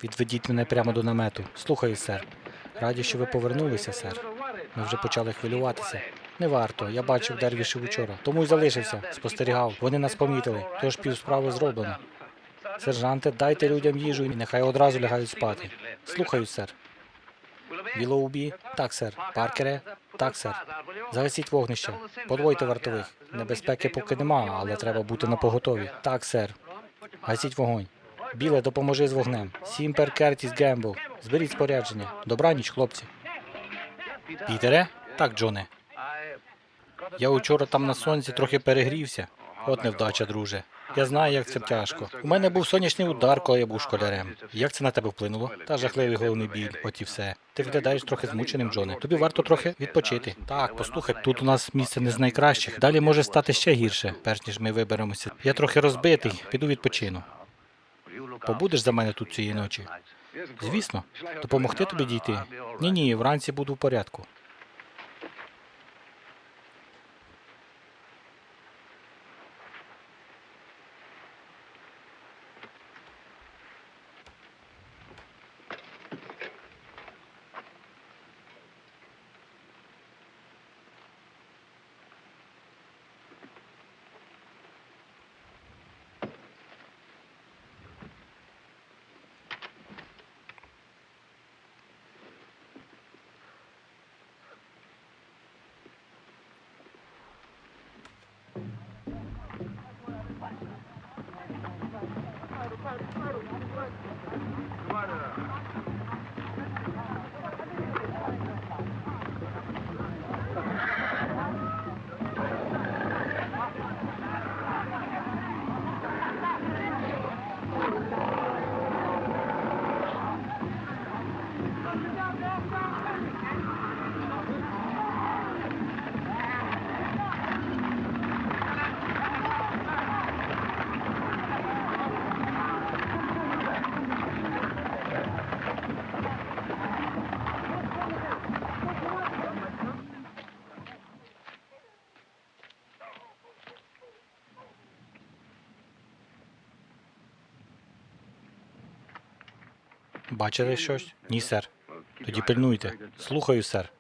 Відведіть мене прямо до намету. Слухаю, сер. Раді, що ви повернулися, сер. Ми вже почали хвилюватися. Не варто. Я бачив дервішів учора. Тому й залишився. Спостерігав. Вони нас помітили. Тож півсправи зроблено. Сержанте, дайте людям їжу і нехай одразу лягають спати. Слухаю, сер. Вілоубі? Так, сер. Паркере? Так, сер. Загасіть вогнище. Подвойте вартових. Небезпеки поки нема, але треба бути напоготові. Так, сер. Гасіть вогонь. Біле, допоможи з вогнем. Сімпер, Кертіс, Гембл. Зберіть спорядження. Добраніч, хлопці. Пітере? Так, Джоне. Я учора там на сонці трохи перегрівся. От невдача, друже. Я знаю, як це тяжко. У мене був сонячний удар, коли я був школярем. Як це на тебе вплинуло? Та жахливий головний біль, от і все. Ти виглядаєш трохи змученим, Джоне. Тобі варто трохи відпочити. Так, послухай, тут у нас місце не з найкращих. Далі може стати ще гірше, перш ніж ми виберемося. Я трохи розбитий, піду відпочину. Побудеш за мене тут цієї ночі? Звісно. Допомогти тобі дійти? Ні, вранці буду в порядку. Бачили щось? Ні, сер. Тоді пильнуйте. Слухаю, сер.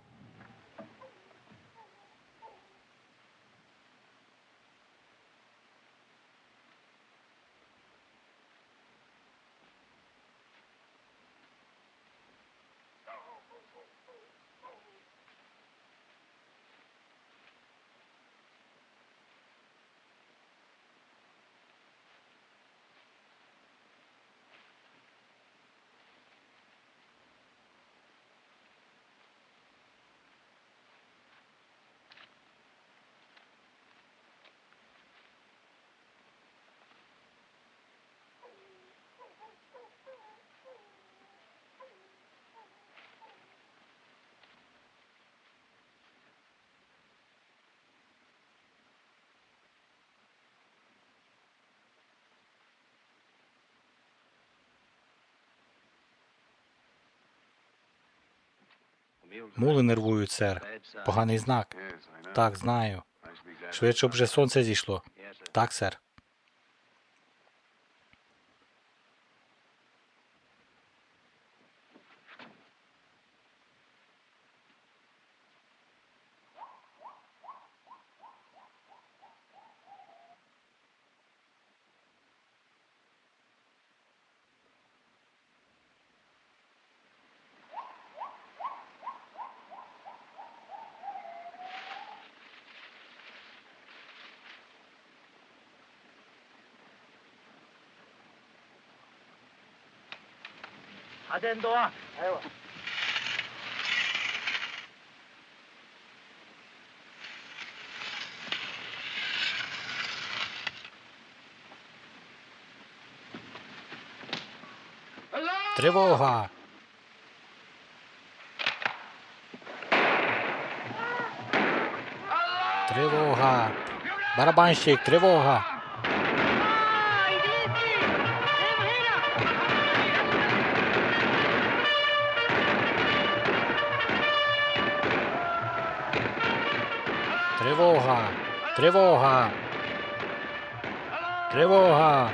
Мули нервують, сер. Поганий знак. Так, знаю. Швидше б вже сонце зійшло. Так, сер. بعدين دعاء ايوه Тривога! Тривога! Барабанщик, тривога! Тривога! Тривога! Тривога!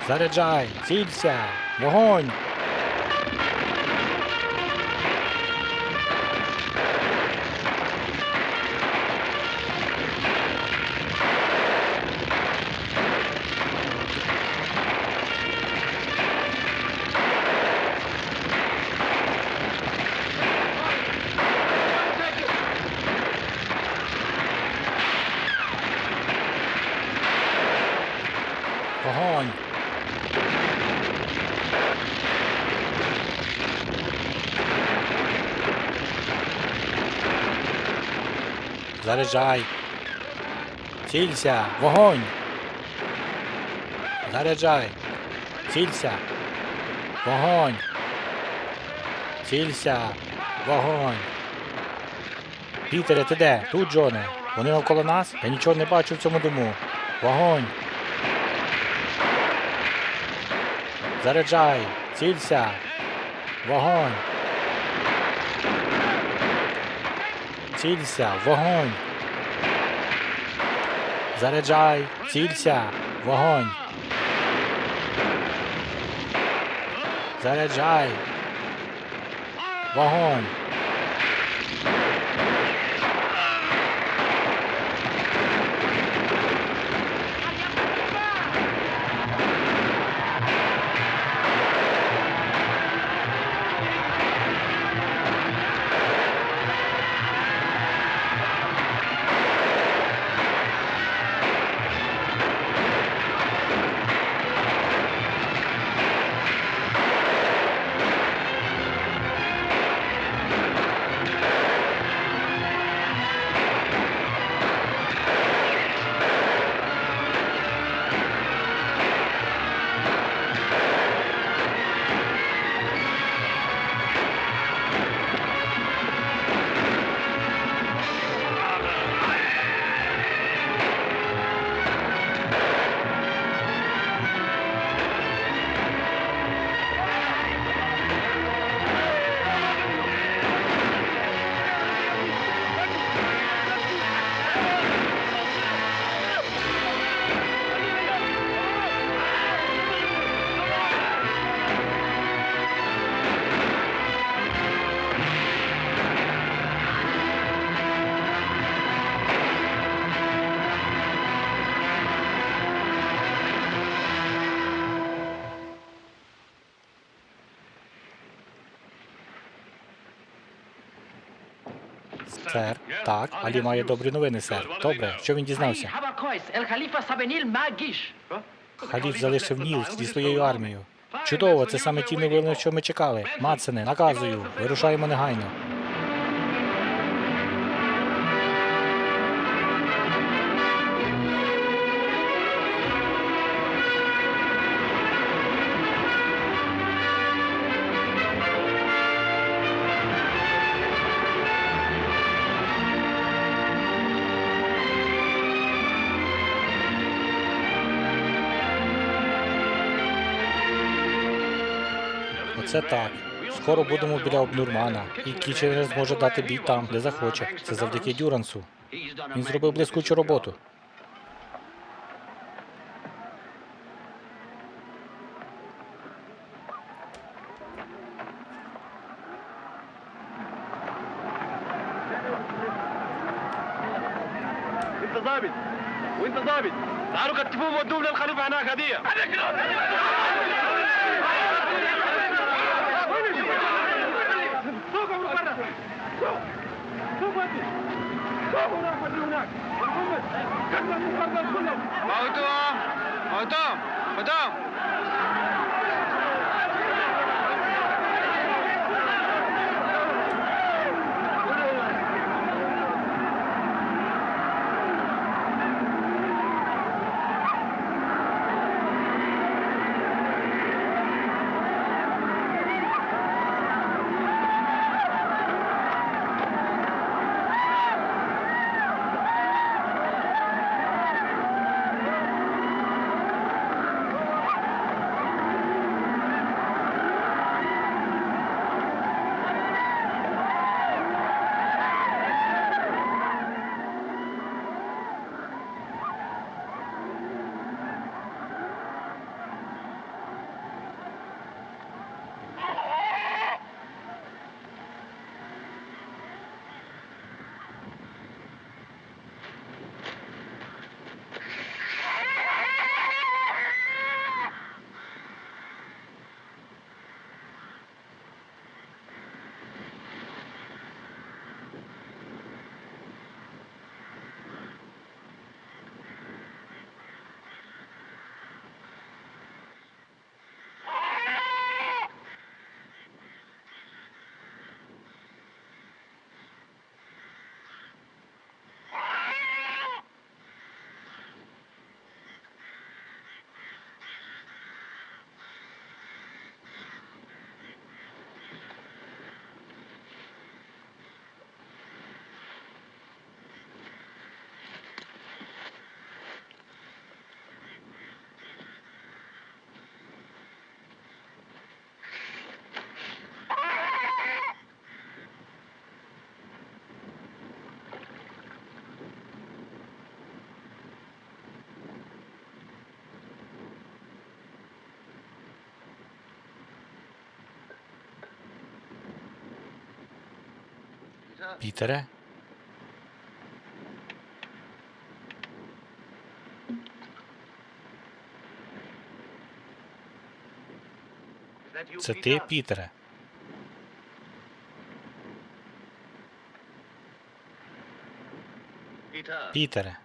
Заряджай! Цілься! Вогонь! Вогонь! Заряджай! Цілься! Вогонь! Заряджай! Цілься! Вогонь! Цілься! Вогонь! Пітере, ти де? Тут, Джоне. Вони навколо нас? Я нічого не бачу в цьому диму. Вогонь! Заряджай! Цілься! Вогонь! Цілься! Вогонь! Заряджай! Цілься! Вогонь! Заряджай! Вогонь! Сер, так, Алі має добрі новини, сер. Добре, що він дізнався? Халіф залишив Ніл зі своєю армією. Чудово, це саме ті новини, що ми чекали. Мацене, наказую, вирушаємо негайно. Оце так. Скоро будемо біля Обнурмана, і Кіченер зможе дати бій там, де захоче. Це завдяки Дюрансу. Він зробив блискучу роботу. انت ظابط وانت ظابط تعالوا كتفوهم ودوهم للخليفه هناك هديه سوقوا من برا سوق ودي سوق هناك ودي هناك محمد كتفوا من برا كلهم موتوهم موتوهم موتوهم Пітере? Це ти, Пітере? Пітере?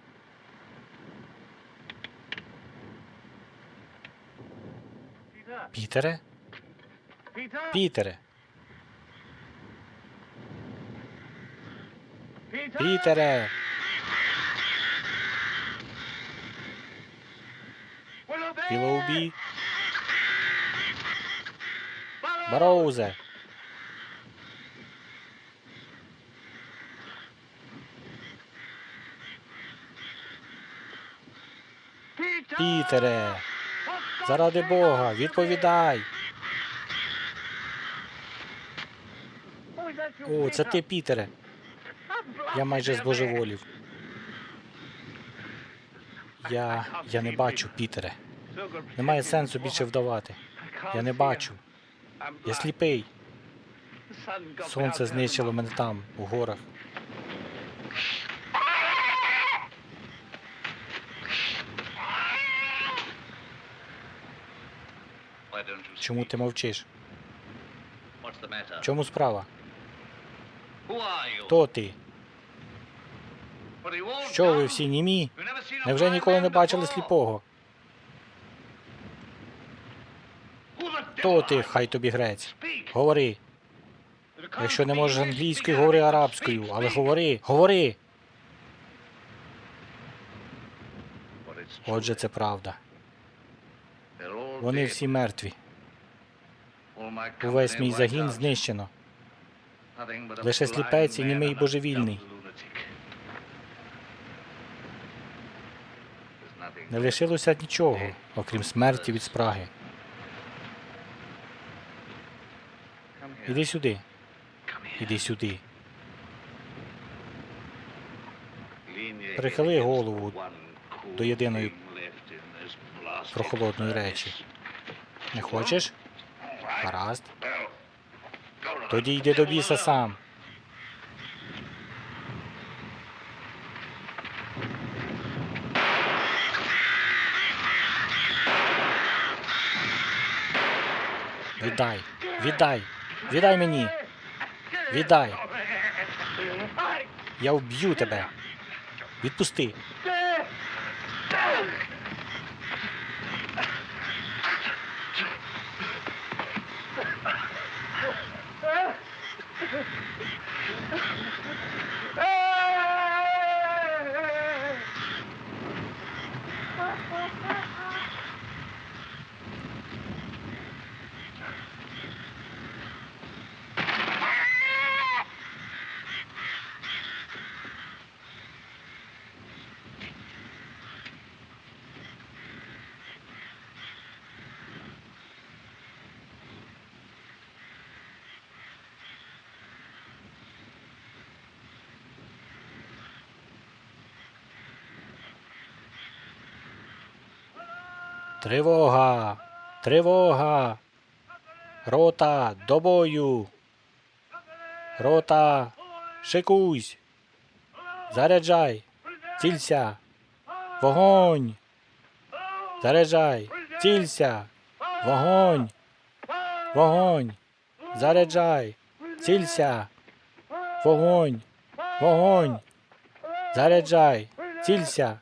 Пітере? Пітере? Пітере! Пілоубі? Бароузе! Пітере! Заради Бога, відповідай! О, це ти, Пітере. Я майже збожеволів. Я не бачу, Пітере. Немає сенсу більше вдавати. Я не бачу. Я сліпий. Сонце знищило мене там, у горах. Чому ти мовчиш? В чому справа? Хто ти? Що ви всі німі? Невже ніколи не бачили сліпого? Хто ти, хай тобі грець? Говори. Якщо не можеш англійською, говори арабською, але говори, говори! Отже, це правда. Вони всі мертві. Увесь мій загін знищено. Лише сліпець і німий божевільний. Не лишилося нічого, окрім смерті від спраги. Іди сюди. Іди сюди. Прихили голову до єдиної прохолодної речі. Не хочеш? Гаразд. Тоді йди до біса сам. Віддай! Віддай! Віддай мені! Віддай! Я вб'ю тебе! Відпусти! Тривога! Тривога! Рота, до бою! Рота, шикуйсь! Заряджай! Цілься! Вогонь! Заряджай! Цілься! Вогонь! Вогонь! Заряджай! Цілься! Вогонь! Вогонь! Заряджай! Цілься!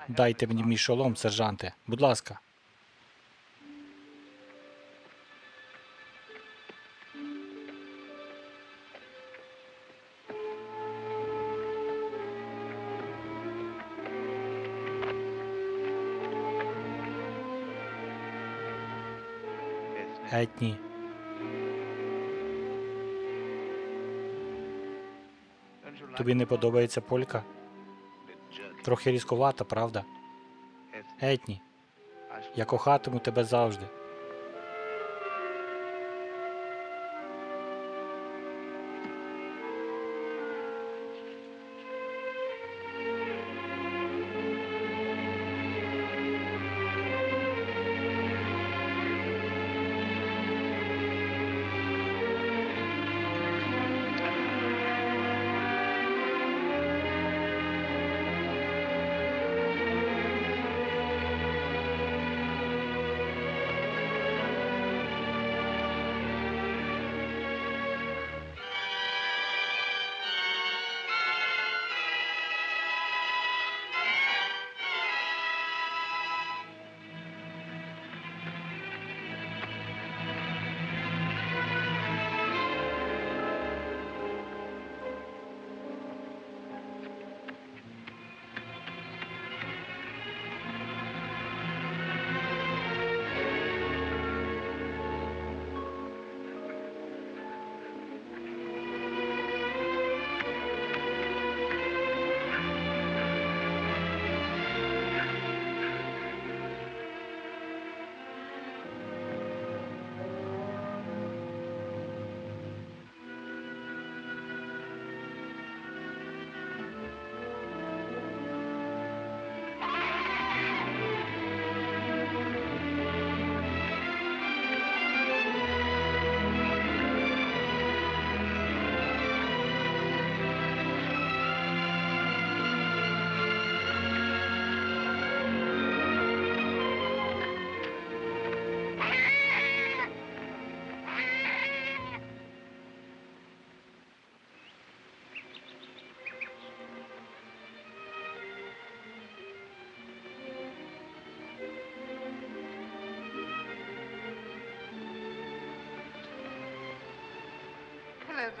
Дайте мені мій шолом, сержанте. Будь ласка. Етні. Тобі не подобається полька? Трохи різковата, правда? Етні, я кохатиму тебе завжди.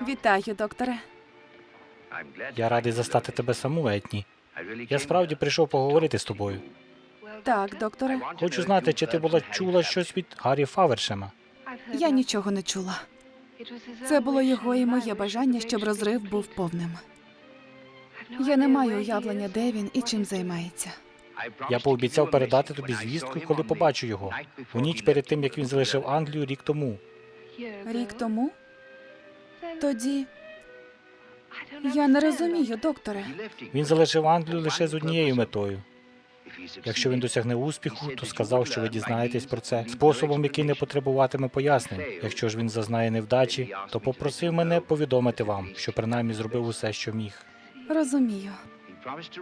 Вітаю, докторе. Я радий застати тебе саму, Етні. Я справді прийшов поговорити з тобою. Так, докторе. Хочу знати, чи ти була чула щось від Гаррі Фавершема. Я нічого не чула. Це було його і моє бажання, щоб розрив був повним. Я не маю уявлення, де він і чим займається. Я пообіцяв передати тобі звістку, коли побачу його. У ніч перед тим, як він залишив Англію рік тому. Рік тому? Тоді я не розумію, докторе. Він залишив Англію лише з однією метою. Якщо він досягне успіху, то сказав, що ви дізнаєтесь про це способом, який не потребуватиме пояснень. Якщо ж він зазнає невдачі, то попросив мене повідомити вам, що принаймні зробив усе, що міг. Розумію.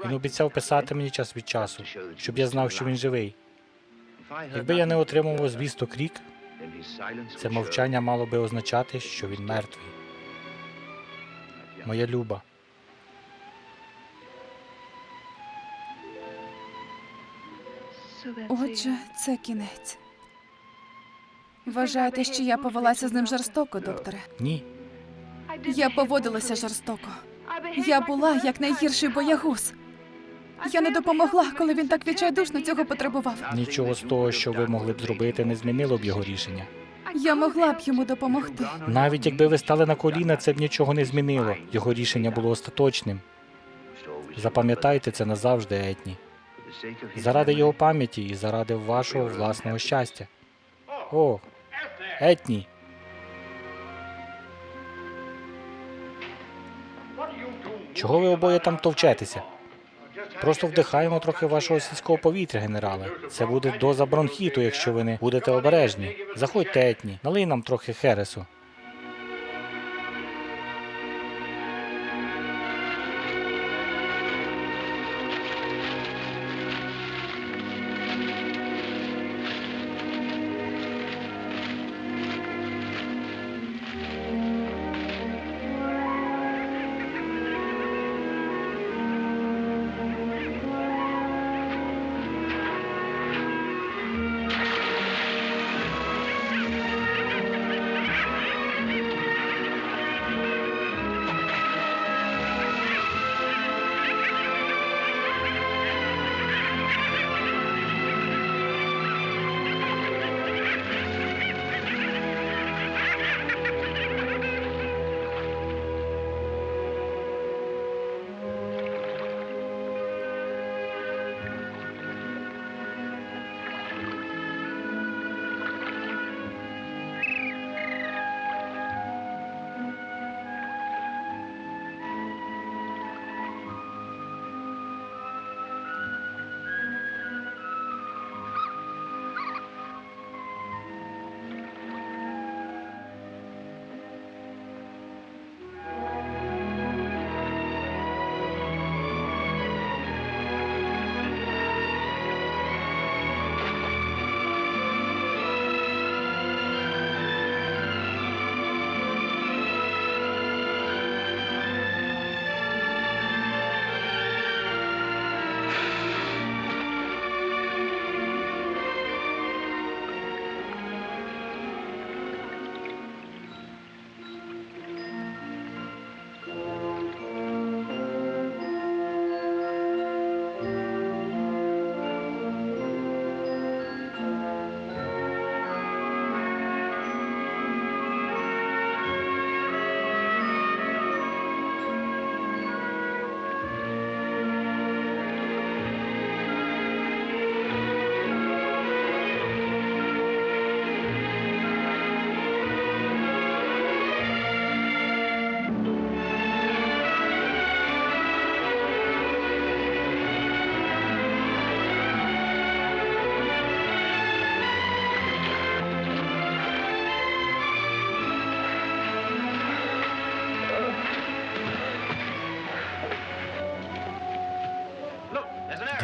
Він обіцяв писати мені час від часу, щоб я знав, що він живий. Якби я не отримував звісток рік, це мовчання мало би означати, що він мертвий. Моя люба. Отже, це кінець. Вважаєте, що я повелася з ним жорстоко, докторе? Ні. Я поводилася жорстоко. Я була як найгірший боягуз. Я не допомогла, коли він так відчайдушно цього потребував. Нічого з того, що ви могли б зробити, не змінило б його рішення. Я могла б йому допомогти. Навіть якби ви стали на коліна, це б нічого не змінило. Його рішення було остаточним. Запам'ятайте це назавжди, Етні. Заради його пам'яті і заради вашого власного щастя. О, Етні! Чого ви обоє там товчетеся? Просто вдихаємо трохи вашого сільського повітря, генерале. Це буде доза бронхіту, якщо ви не будете обережні. Заходьте, Етні, налий нам трохи хересу.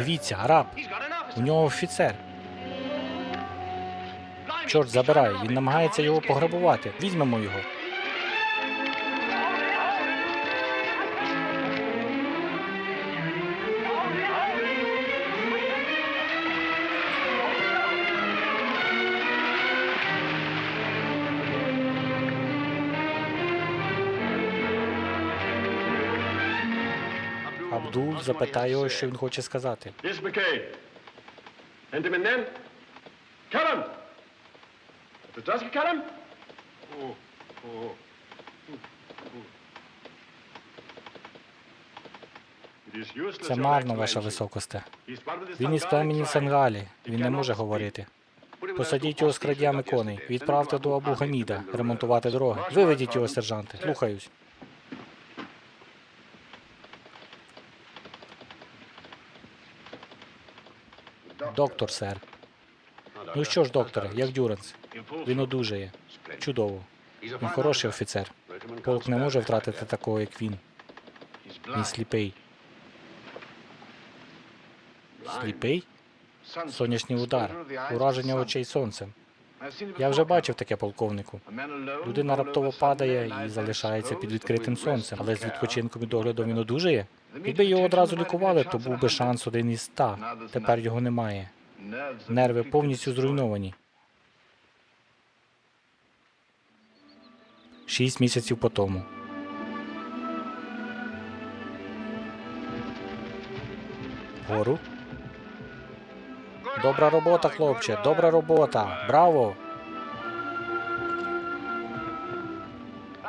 Дивіться, араб. У нього офіцер. Чорт забирай, він намагається його пограбувати. Візьмемо його. Абдул запитає його, що він хоче сказати. This is McKay. And him and then? Kill him! If it doesn't kill him? Це марно, ваша високосте. Він із племені Сенгалі. Він не може говорити. Посадіть його з крадями коней. Відправте до Абу Гаміда ремонтувати дороги. Виведіть його, сержанте. Слухаюсь. Доктор, сер. Ну що ж, докторе, як Дюранс? Він одужає. Чудово. Він хороший офіцер. Полк не може втратити такого, як він. Він сліпий. Сліпий? Сонячний удар. Ураження очей сонцем. Я вже бачив таке, полковнику. Людина раптово падає і залишається під відкритим сонцем, але з відпочинком і доглядом він одужає. Якби його одразу лікували, то був би шанс 1 із 100. Тепер його немає. Нерви повністю зруйновані. 6 місяців по тому. Вгору. Добра робота, хлопче, добра робота. Браво!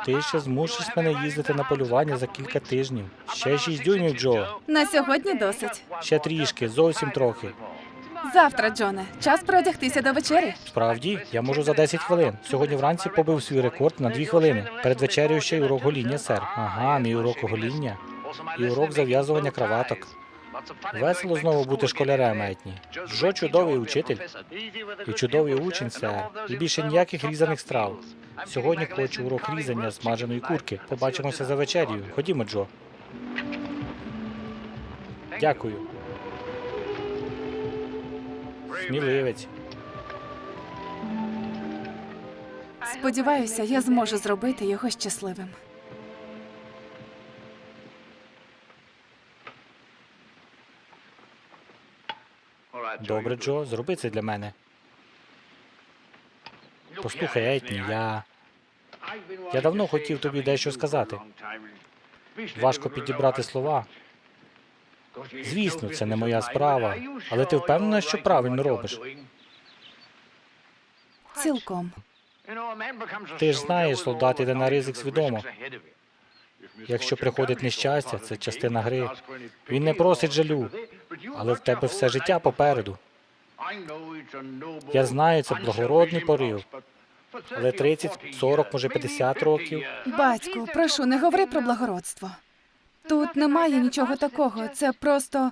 Ти ще змусиш мене їздити на полювання за кілька тижнів. Ще 6 дюймів, Джо. На сьогодні досить. Ще трішки, зовсім трохи. Завтра, Джоне, час переодягтися до вечері. Справді, я можу за 10 хвилин. Сьогодні вранці побив свій рекорд на 2 хвилини. Перед вечерею ще й урок гоління, сер. Ага, мій урок гоління. І урок зав'язування краваток. Весело знову бути школярем, Етні. Джо чудовий учитель. І чудовий учень, сер. І більше ніяких різаних страв. Сьогодні хочу урок різання смаженої курки. Побачимося за вечерю. Ходімо, Джо. Дякую. Сміливець. Сподіваюся, я зможу зробити його щасливим. Добре, Джо, зроби це для мене. Послухай, Етні, я давно хотів тобі дещо сказати. Важко підібрати слова. Звісно, це не моя справа, але ти впевнена, що правильно робиш? Цілком. Ти ж знаєш, солдат іде на ризик свідомо. Якщо приходить нещастя, це частина гри. Він не просить жалю, але в тебе все життя попереду. Я знаю, це благородний порив, але 30, 40, може 50 років. Батьку, прошу, не говори про благородство. Тут немає нічого такого, це просто...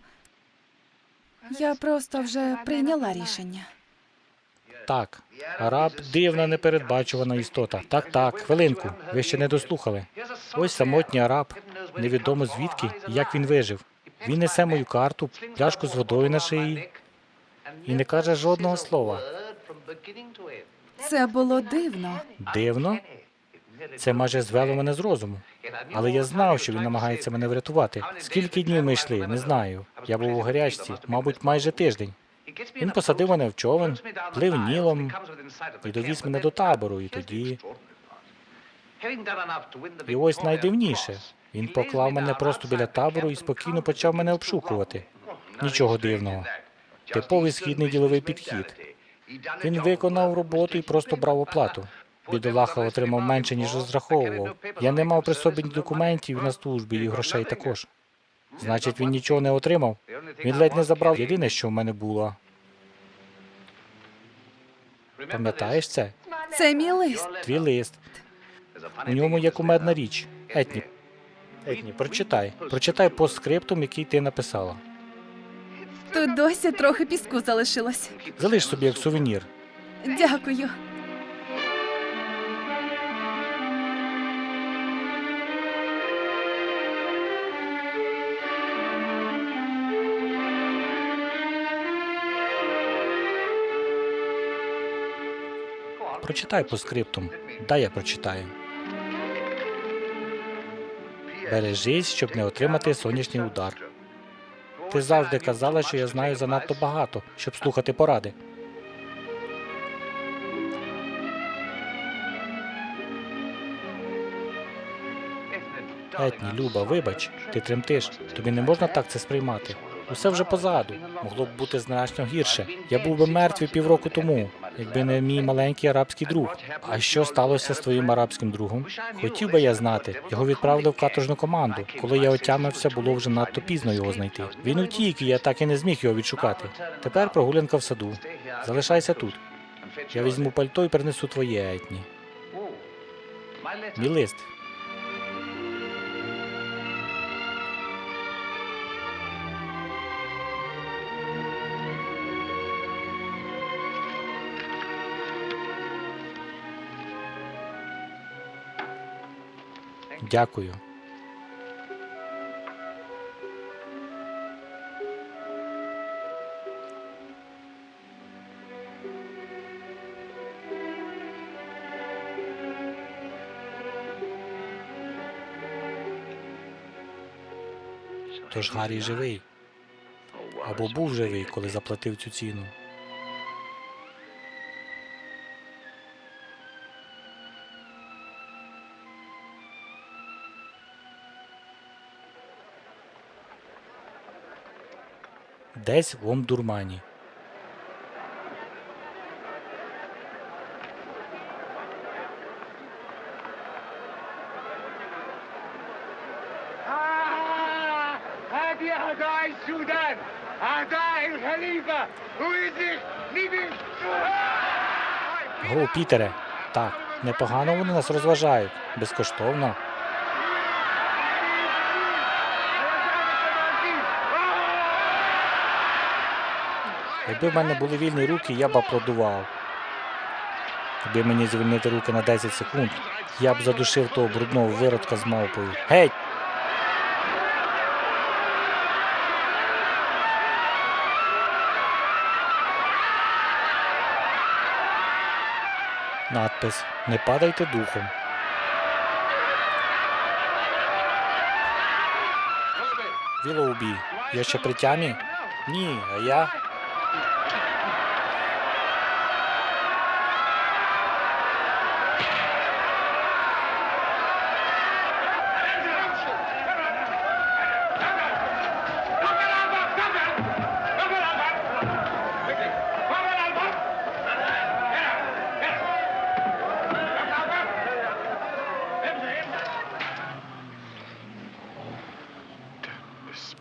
Я просто вже прийняла рішення. Так, араб – дивна, непередбачувана істота. Так, хвилинку, ви ще не дослухали. Ось самотній араб, невідомо звідки і як він вижив. Він несе мою карту, пляшку з водою на шиї і не каже жодного слова. Це було дивно. Дивно? Це майже звело мене з розуму. Але я знав, що він намагається мене врятувати. Скільки днів ми йшли, не знаю. Я був у гарячці, мабуть, майже тиждень. Він посадив мене в човен, плив Нілом і довіз мене до табору, і тоді... І ось найдивніше. Він поклав мене просто біля табору і спокійно почав мене обшукувати. Нічого дивного. Типовий східний діловий підхід. Він виконав роботу і просто брав оплату. Бідолаха отримав менше, ніж розраховував. Я не мав при собі ні документів на службі, і грошей також. Значить, він нічого не отримав. Він ледь не забрав єдине, що в мене було. Пам'ятаєш це? Це мій лист. Твій лист. У ньому є кумедна річ. Етні, прочитай. Прочитай постскриптум, який ти написала. Тут досі трохи піску залишилось. Залиш собі як сувенір. Дякую. Прочитай постскриптум. Дай я прочитаю. Бережись, щоб не отримати сонячний удар. Ти завжди казала, що я знаю занадто багато, щоб слухати поради. Етні, Люба, вибач, ти тремтиш. Тобі не можна так це сприймати. Усе вже позаду. Могло б бути значно гірше. Я був би мертвий півроку тому, якби не мій маленький арабський друг. А що сталося з твоїм арабським другом? Хотів би я знати. Його відправили в каторжну команду. Коли я отямився, було вже надто пізно його знайти. Він утік, і я так і не зміг його відшукати. Тепер прогулянка в саду. Залишайся тут. Я візьму пальто і принесу твоє, Етні. Мій лист. Дякую. Тож Гаррі живий. Або був живий, коли заплатив цю ціну. Десь в Омдурмані. هذه أعداء السودان أعداء الخليفة ويزيد نبي Го, Пітере. Так, непогано вони нас розважають. Безкоштовно. Якби в мене були вільні руки, я б аплодував. Якби мені звільнити руки на 10 секунд, я б задушив того брудного виродка з мавпою. Геть! Надпис «Не падайте духом». Вілоубі, я ще при тямі? Ні, а я?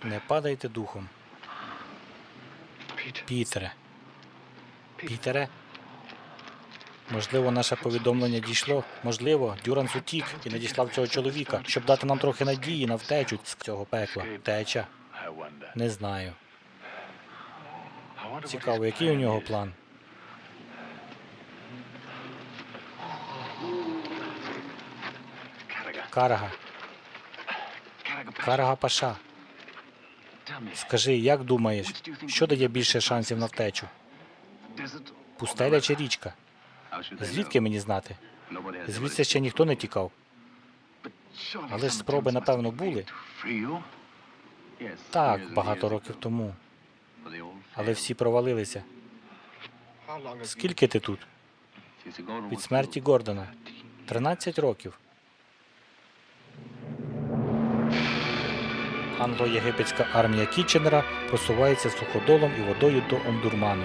Не падайте духом. Пітере. Пітере? Можливо, наше повідомлення дійшло. Можливо, Дюранс утік і надіслав цього чоловіка, щоб дати нам трохи надії на втечу з цього пекла. Втеча? Не знаю. Цікаво, який у нього план? Карага. Карага Паша. Скажи, як думаєш, що дає більше шансів на втечу? Пустеля чи річка? Звідки мені знати? Звідси ще ніхто не тікав. Але ж спроби, напевно, були. Так, багато років тому. Але всі провалилися. Скільки ти тут? Від смерті Гордона. 13 років. Англо-єгипетська армія Кітченера просувається суходолом і водою до Омдурману.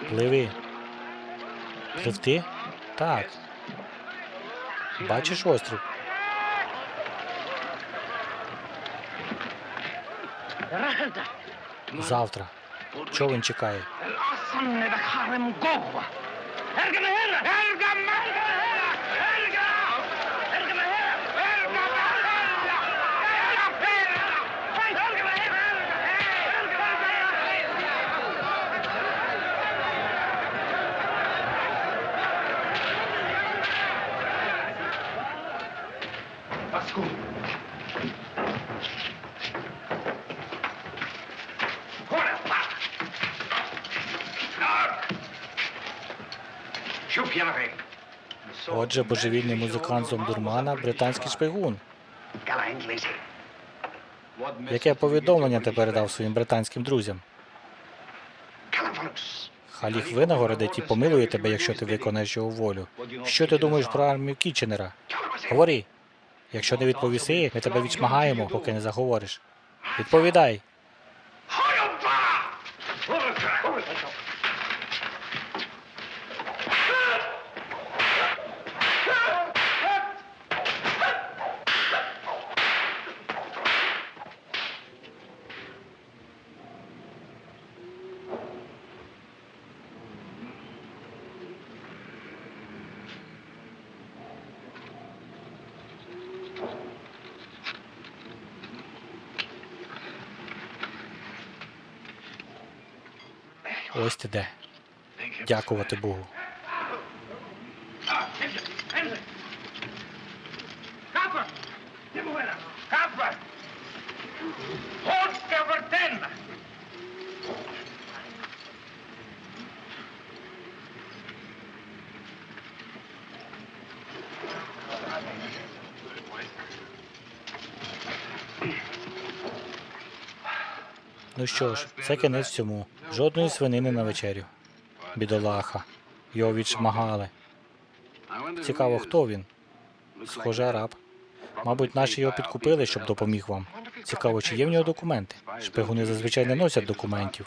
Пливи. Пливти? Так. Бачиш острів? Завтра. Човен чекає. Отже, божевільний музикант з Омдурмана – британський шпигун. Яке повідомлення ти передав своїм британським друзям? Халіф винагородить і помилує тебе, якщо ти виконаєш його волю. Що ти думаєш про армію Кітченера? Говори. Якщо не відповіси, ми тебе відшмагаємо, поки не заговориш. Відповідай. Ось ти де. Дякувати Богу. Ну що ж, це кінець всьому. Жодної свинини на вечерю. Бідолаха. Його відшмагали. Цікаво, хто він? Схоже, араб. Мабуть, наші його підкупили, щоб допоміг вам. Цікаво, чи є в нього документи? Шпигуни зазвичай не носять документів.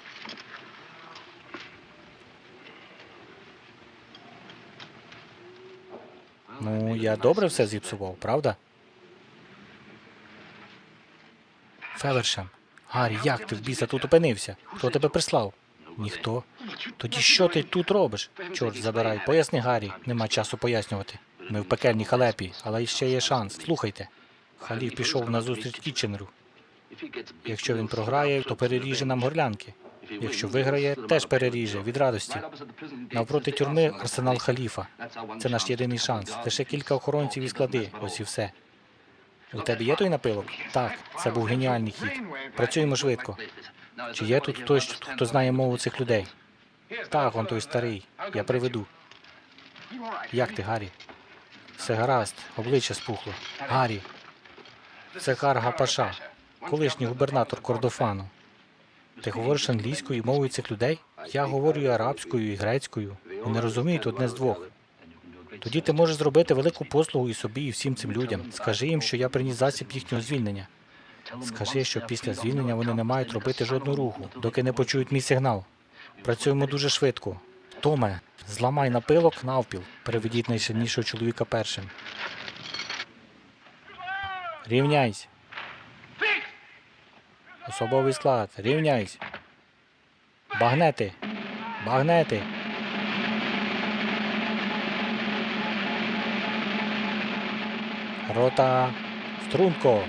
Ну, я добре все зіпсував, правда? Февершем. Гаррі, як ти в біса тут опинився? Хто тебе прислав? Ніхто. Тоді що ти тут робиш? Чорт, забирай. Поясни, Гаррі. Нема часу пояснювати. Ми в пекельній халепі, але ще є шанс. Слухайте. Халіф пішов на зустріч Кітченеру. Якщо він програє, то переріже нам горлянки. Якщо виграє, теж переріже, від радості. Навпроти тюрми арсенал Халіфа. Це наш єдиний шанс. Лише кілька охоронців і склади. Ось і все. У тебе є той напилок? Так, це був геніальний хід. Працюємо швидко. Чи є тут хтось, хто знає мову цих людей? Так, он той старий. Я приведу. Як ти, Гаррі? Все гаразд, обличчя спухло. Гаррі. Це Карга Паша, колишній губернатор Кордофану. Ти говориш англійською і мовою цих людей? Я говорю і арабською, і грецькою. Вони розуміють одне з двох. Тоді ти можеш зробити велику послугу і собі, і всім цим людям. Скажи їм, що я приніс засіб їхнього звільнення. Скажи, що після звільнення вони не мають робити жодного руху, доки не почують мій сигнал. Працюємо дуже швидко. Томе, зламай напилок навпіл. Переведіть найсильнішого чоловіка першим. Рівняйсь. Особовий склад. Рівняйсь. Багнети. Багнети. Рота. Струнко.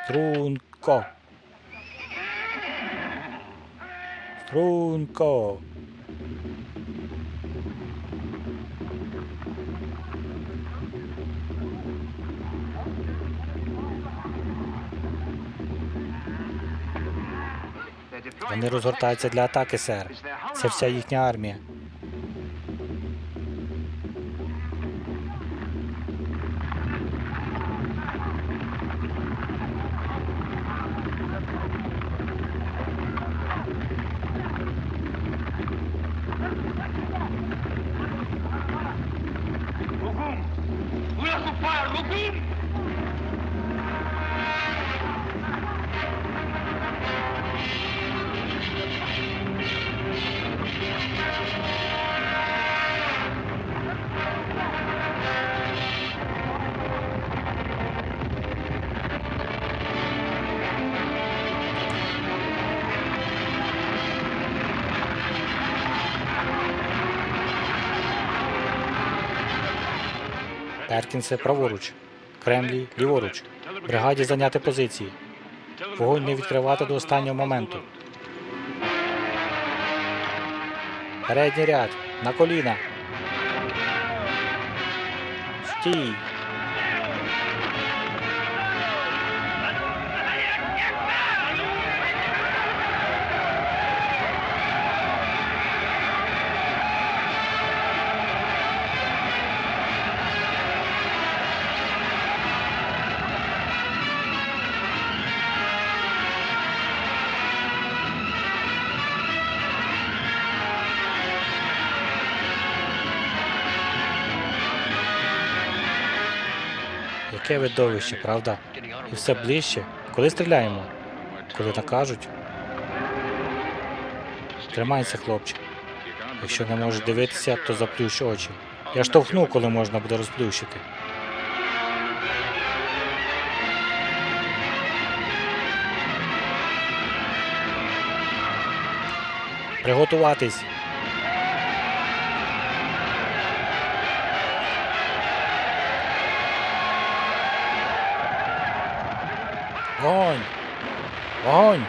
Струнко. Струнко. Вони розгортаються для атаки, сер. Це вся їхня армія. Перкінсе праворуч. Кремлі ліворуч. Бригаді зайняти позиції. Вогонь не відкривати до останнього моменту. Передній ряд. На коліна. Стій. Яке видовище, правда? І все ближче. Коли стріляємо? Коли накажуть? Тримайся, хлопче. Якщо не можеш дивитися, то заплющ очі. Я штовхну, коли можна буде розплющити. Приготуватись. Вогонь! Вогонь!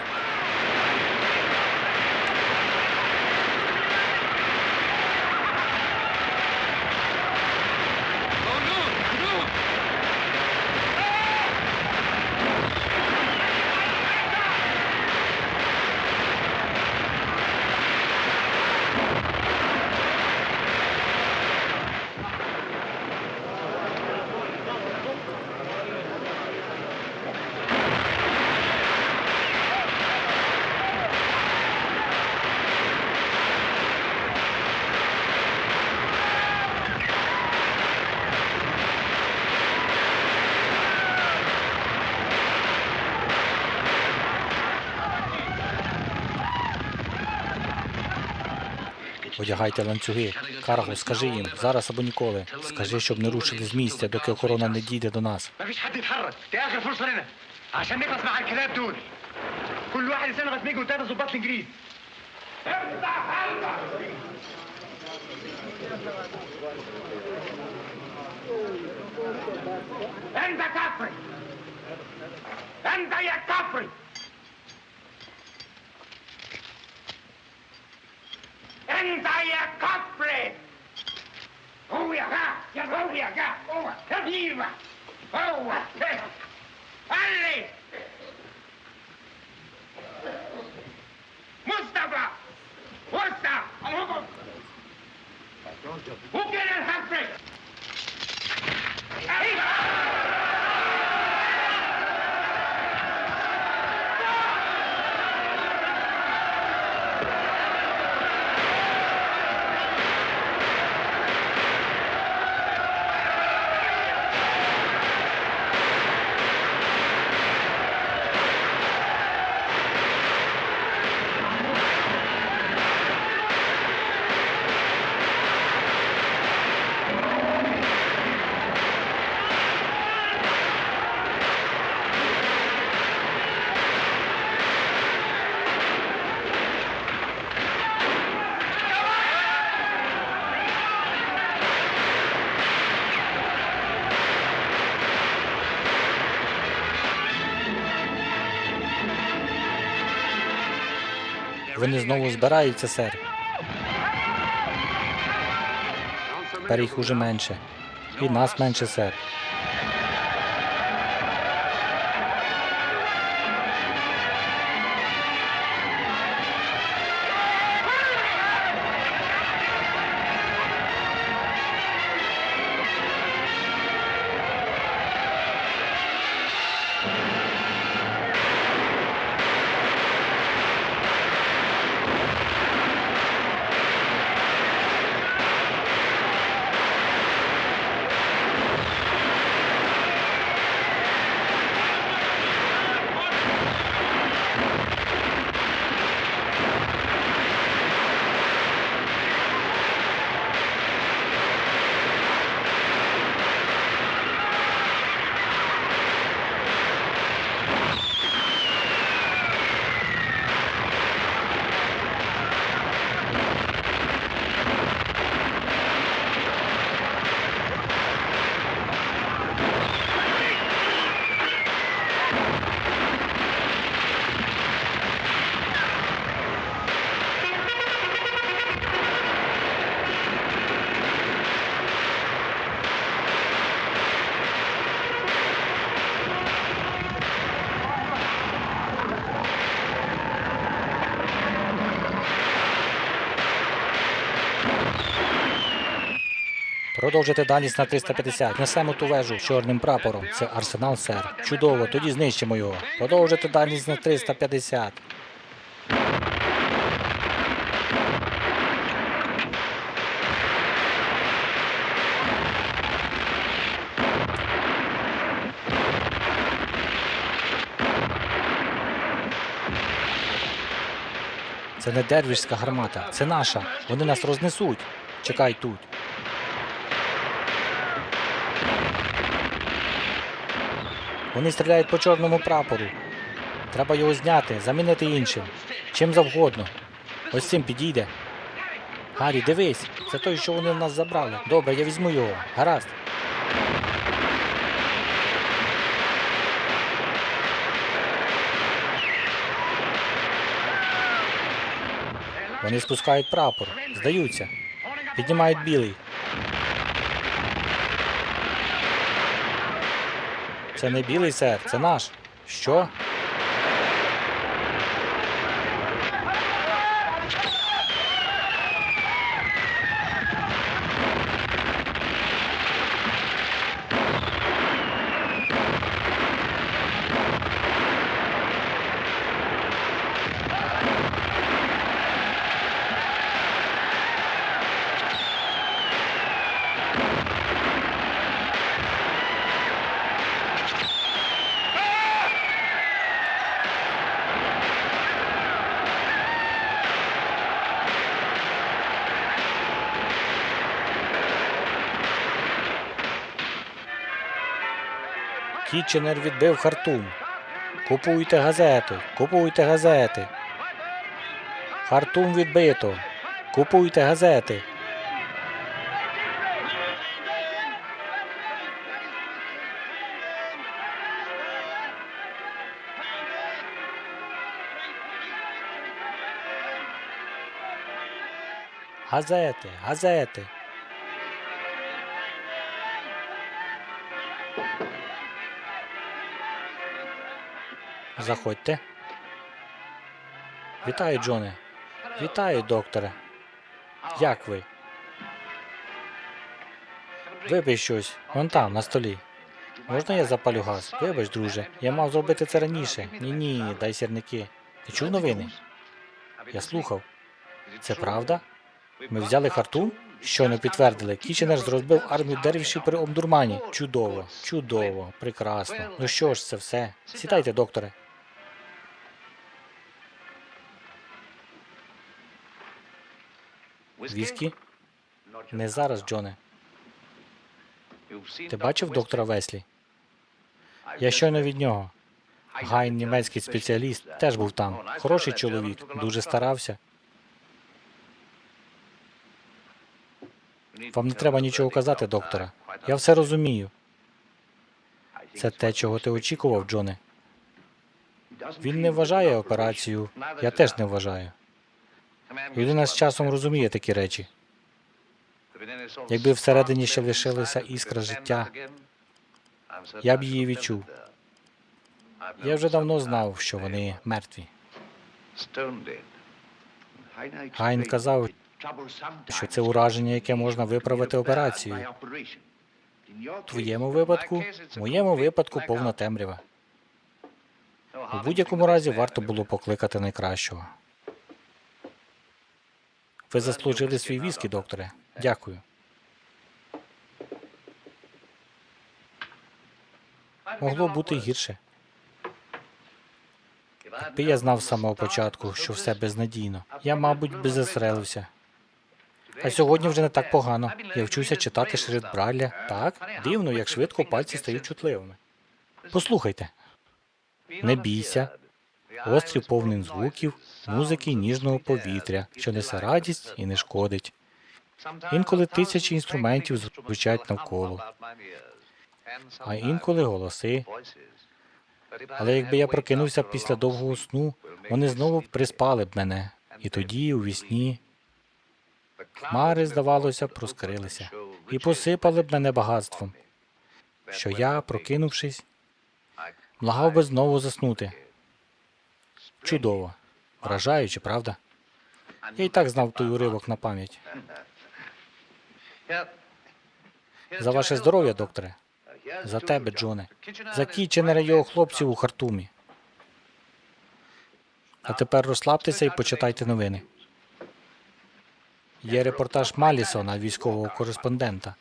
Одягайте ланцюги. Карго, скажи їм, зараз або ніколи. Скажи, щоб не рушили з місця, доки охорона не дійде до нас. مفيش حد يتحرك، دي اخر فرصه لنا عشان نخلص مع الكلاب دول. كل واحد يستنى لغايه ما يجوا تلات ضباط الانجليز. انت كفري، انت يا كفري، انت يا كفري. هو يا جا، هو يا جا، هو كبيرة، هو علي مصطفى وسع الهجوم. وكده الحفري. Вони знову збираються, сер. Тепер їх уже менше. І нас менше, сер. Продовжити дальність на 350. Несемо ту вежу з чорним прапором. Це арсенал, сер. Чудово, тоді знищимо його. Продовжити дальність на 350. Це не дервішська гармата, це наша. Вони нас рознесуть. Чекай тут. Вони стріляють по чорному прапору. Треба його зняти, замінити іншим. Чим завгодно. Ось цим підійде. Гаррі, дивись, це той, що вони в нас забрали. Добре, я візьму його. Гаразд. Вони спускають прапор. Здаються. Піднімають білий. Це не білий, сер, це наш. Що? Кітченер відбив Хартум. Купуйте газету, купуйте газети. Хартум відбито. Купуйте газети. Газети, газети. Заходьте. Вітаю, Джоне. Вітаю, докторе. Як ви? Випий щось. Вон там, на столі. Можна я запалю газ? Вибач, друже. Я мав зробити це раніше. Ні-ні, дай сірники. Ти чув новини? Я слухав. Це правда? Ми взяли Хартум? Щойно підтвердили. Кіченер розбив армію дервішів при Омдурмані. Чудово, чудово, прекрасно. Ну що ж, це все. Сідайте, докторе. Віскі? Не зараз, Джоне. Ти бачив доктора Веслі? Я щойно від нього. Гайн, німецький спеціаліст, теж був там. Хороший чоловік, дуже старався. Вам не треба нічого казати, доктора. Я все розумію. Це те, чого ти очікував, Джоне. Він не вважає операцію. Я теж не вважаю. Людина з часом розуміє такі речі. Якби всередині ще лишилася іскра життя, я б її відчув. Я вже давно знав, що вони мертві. Гайн казав, що це ураження, яке можна виправити операцією. В твоєму випадку, в моєму випадку повна темрява. У будь-якому разі варто було покликати найкращого. Ви заслужили свій віскі, докторе. Дякую. Могло бути й гірше. Якби я знав з самого початку, що все безнадійно, я, мабуть, би застрелився. А сьогодні вже не так погано. Я вчуся читати шрифт Брайля. Так? Дивно, як швидко пальці стають чутливими. Послухайте. Не бійся. Острів повний звуків, музики й ніжного повітря, що несе радість і не шкодить. Інколи тисячі інструментів звучать навколо, а інколи голоси. Але якби я прокинувся після довгого сну, вони знову приспали б мене. І тоді, у вісні, хмари, здавалося, проскрилися і посипали б мене багатством, що я, прокинувшись, благав би знову заснути. Чудово. Вражаюче, правда? Я й так знав той уривок на пам'ять. За ваше здоров'я, докторе. За тебе, Джоне. За Кітченера і його хлопців у Хартумі. А тепер розслабтеся і почитайте новини. Є репортаж Малісона, військового кореспондента.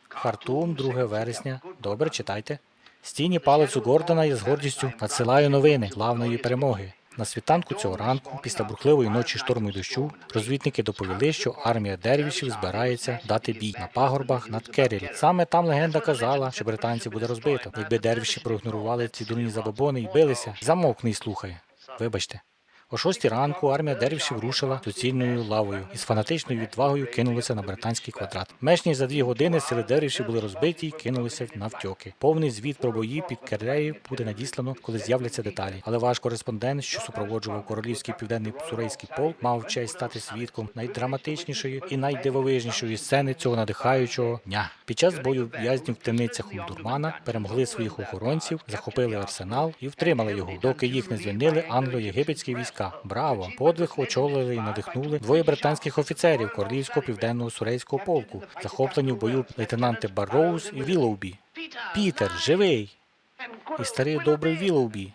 Хартум, 2 вересня. Добре, читайте. Стіні палицю Гордона я з гордістю надсилаю новини славної перемоги. На світанку цього ранку, після бурхливої ночі шторму й дощу, розвідники доповіли, що армія дервішів збирається дати бій на пагорбах над Керрі. Саме там легенда казала, що британців буде розбито. Якби дервіші проігнорували ці дурні забобони і билися, замовкни й слухай. Вибачте. О 6 ранку армія дервішів рушила суцільною лавою і з фанатичною відвагою кинулися на британський квадрат. Менш ніж за 2 години сили дервішів були розбиті і кинулися навтьоки. Повний звіт про бої під Керрею буде надіслано, коли з'являться деталі. Але ваш кореспондент, що супроводжував королівський південний сурейський полк, мав честь стати свідком найдраматичнішої і найдивовижнішої сцени цього надихаючого дня. Під час бою в'язнів в темницях Умдурмана перемогли своїх охоронців, захопили арсенал і втримали його, доки їх не звільнили англо-єгипетські війська. Браво! Подвиг очолили і надихнули 2 британських офіцерів королівського південного сурейського полку, захоплені в бою лейтенанти Барроуз і Віллоубі. Пітер, живий! І старий добрий Віллоубі.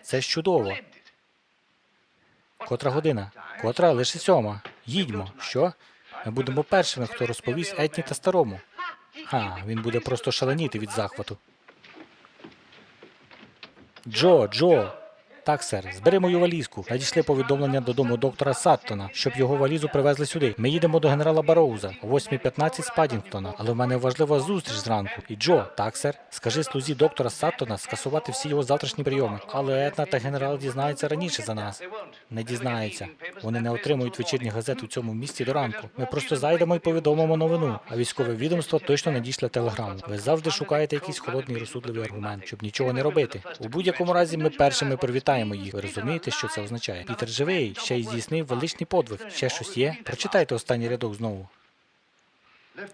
Це ж чудово. Котра година? Котра? Лише 7. Їдьмо. Що? Ми будемо першими, хто розповість Етні та старому. Він буде просто шаленіти від захвату. Джо! Так, сер, збери мою валізку. Надійшли повідомлення додому доктора Саттона, щоб його валізу привезли сюди. Ми їдемо до генерала Барроуза о 8:15 з Падінгтона, але в мене важлива зустріч зранку. І Джо, так, сер, скажи слузі доктора Саттона скасувати всі його завтрашні прийоми. Але Етна та генерал дізнаються раніше за нас. Не дізнаються. Вони не отримують вечірніх газет у цьому місті до ранку. Ми просто зайдемо і повідомимо новину, а військове відомство точно надішле телеграму. Ви завжди шукаєте якийсь холодний і розсудливий аргумент, щоб нічого не робити. У будь-якому разі ми першими привітаємо їх. Ви розумієте, що це означає? Пітер живий, ще й здійснив величний подвиг. Ще щось є? Прочитайте останній рядок знову.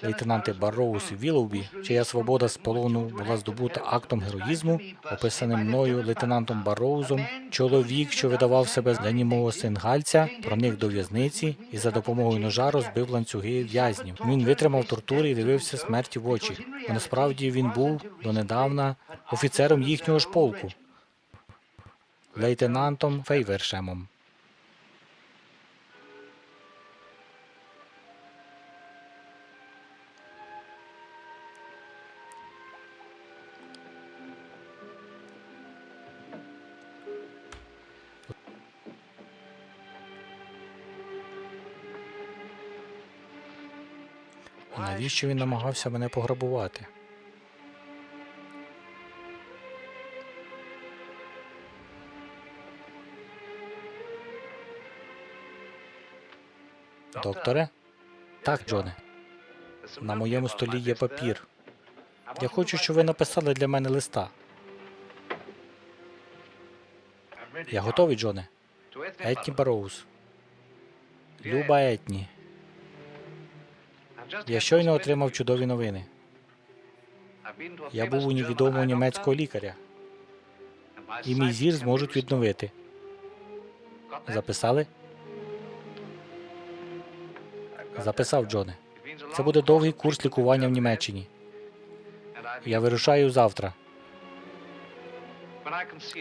Лейтенанти Барроуз і Віллоубі, чия свобода з полону була здобута актом героїзму, описаним мною лейтенантом Барроузом, чоловік, що видавав себе за німого сингальця, проник до в'язниці і за допомогою ножа розбив ланцюги в'язнів. Він витримав тортури і дивився смерті в очі. А насправді він був донедавна офіцером їхнього ж полку. Лейтенантом Фейвершемом. Навіщо він намагався мене пограбувати? Докторе? Так, Джоне. На моєму столі є папір. Я хочу, щоб ви написали для мене листа. Я готовий, Джоне. Етні Барроуз. Люба Етні. Я щойно отримав чудові новини. Я був у невідомого німецького лікаря. І мій зір зможуть відновити. Записали? Записав, Джоне. Це буде довгий курс лікування в Німеччині. Я вирушаю завтра.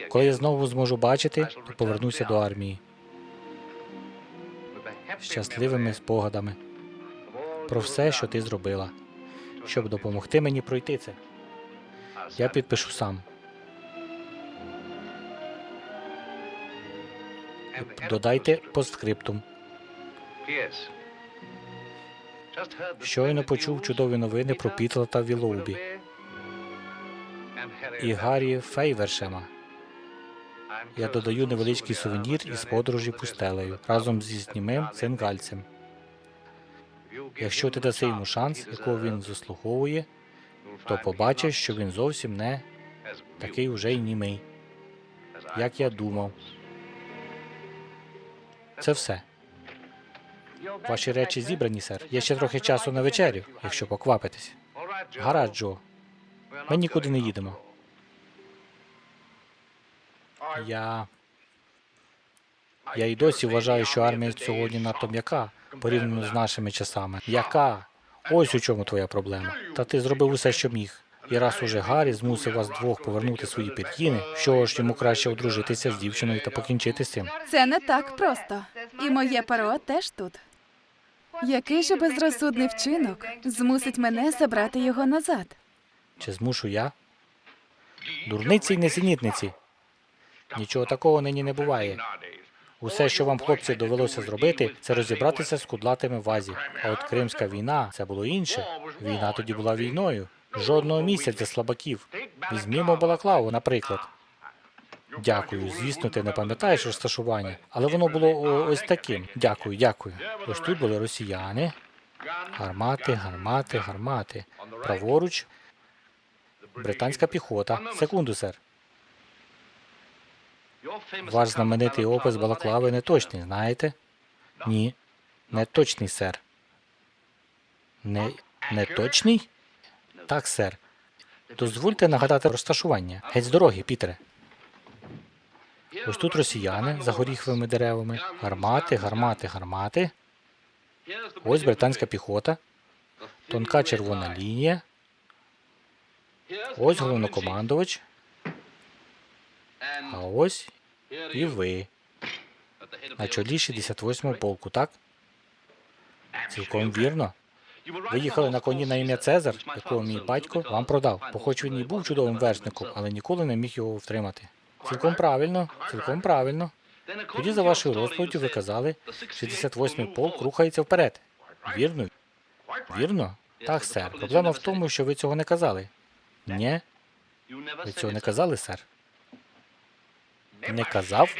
Коли я знову зможу бачити, то повернуся до армії. З щасливими спогадами про все, що ти зробила, щоб допомогти мені пройти це. Я підпишу сам. Додайте постскриптум. Щойно почув чудові новини про Пітера та Віллоубі і Гаррі Фейвершема. Я додаю невеличкий сувенір із подорожі пустелею разом зі німим сингальцем. Якщо ти даси йому шанс, якого він заслуговує, то побачиш, що він зовсім не такий уже й німий, як я думав. Це все. Ваші речі зібрані, сер. Є ще трохи часу на вечерю, якщо поквапитесь. Гаразд, Джо. Ми нікуди не їдемо. Я й досі вважаю, що армія сьогодні надто м'яка, порівняно з нашими часами. М'яка! Ось у чому твоя проблема. Та ти зробив усе, що міг. І раз уже Гаррі змусив вас двох повернути свої пір'їни, що ж йому краще одружитися з дівчиною та покінчити з цим. Це не так просто. І моє перо теж тут. Який же безрозсудний вчинок змусить мене забрати його назад? Чи змушу я? Дурниці й несенітниці. Нічого такого нині не буває. Усе, що вам, хлопці, довелося зробити, це розібратися з кудлатими в вазі. А от Кримська війна – це було інше. Війна тоді була війною. Жодного місця для слабаків. Візьмімо Балаклаву, наприклад. Дякую. Звісно, ти не пам'ятаєш розташування, але воно було ось таким. Дякую, дякую. Ось тут були росіяни. Гармати, гармати, гармати. Праворуч – британська піхота. Секунду, сер. Ваш знаменитий опис Балаклави не точний, знаєте? Ні, не точний, сер. Не точний? Так, сер. Дозвольте нагадати розташування. Геть з дороги, Пітере. Ось тут росіяни за горіховими деревами. Гармати, гармати, гармати. Ось британська піхота. Тонка червона лінія. Ось головнокомандувач. А ось і ви. На чолі 68-го полку, так? Цілком вірно. Ви їхали на коні на ім'я Цезар, якого мій батько вам продав, бо хоч він і був чудовим вершником, але ніколи не міг його втримати. Цілком правильно, цілком правильно. Тоді за вашою розповіддю ви казали, 68-й полк рухається вперед. Вірно? Вірно? Так, сер. Проблема в тому, що ви цього не казали. Ні? Ви цього не казали, сер? Не казав?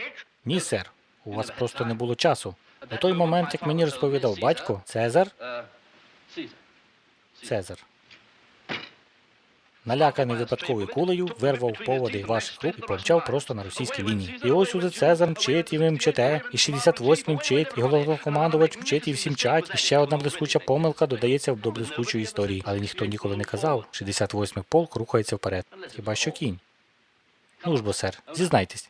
Ні, сер. У вас просто не було часу. У той момент, як мені розповідав батько, Цезар, наляканий випадковою кулею, вирвав поводи ваших рук і помчав просто на російській лінії. І ось уже Цезар мчить, і ви мчите, і 68-й мчить, і головнокомандувач мчить, і всі мчать, і ще одна блискуча помилка додається до блискучої історії. Але ніхто ніколи не казав, 68-й полк рухається вперед. Хіба що кінь. Ну ж бо, сер, зізнайтесь.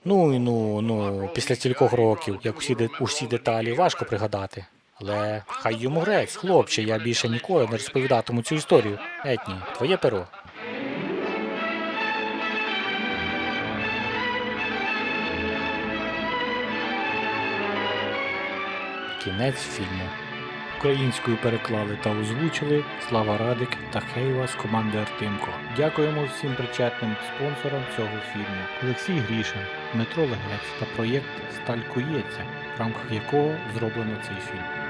Ну, після стількох років, як усі деталі, важко пригадати. Але хай йому грець, хлопче, я більше ніколи не розповідатиму цю історію. Етні, твоє перо. Кінець фільму. Українською переклали та озвучили Слава Радик та Хейва з команди Артемко. Дякуємо всім причетним спонсорам цього фільму. Олексій Грішин, Дмитро Легець та проєкт «Сталь кується», в рамках якого зроблено цей фільм.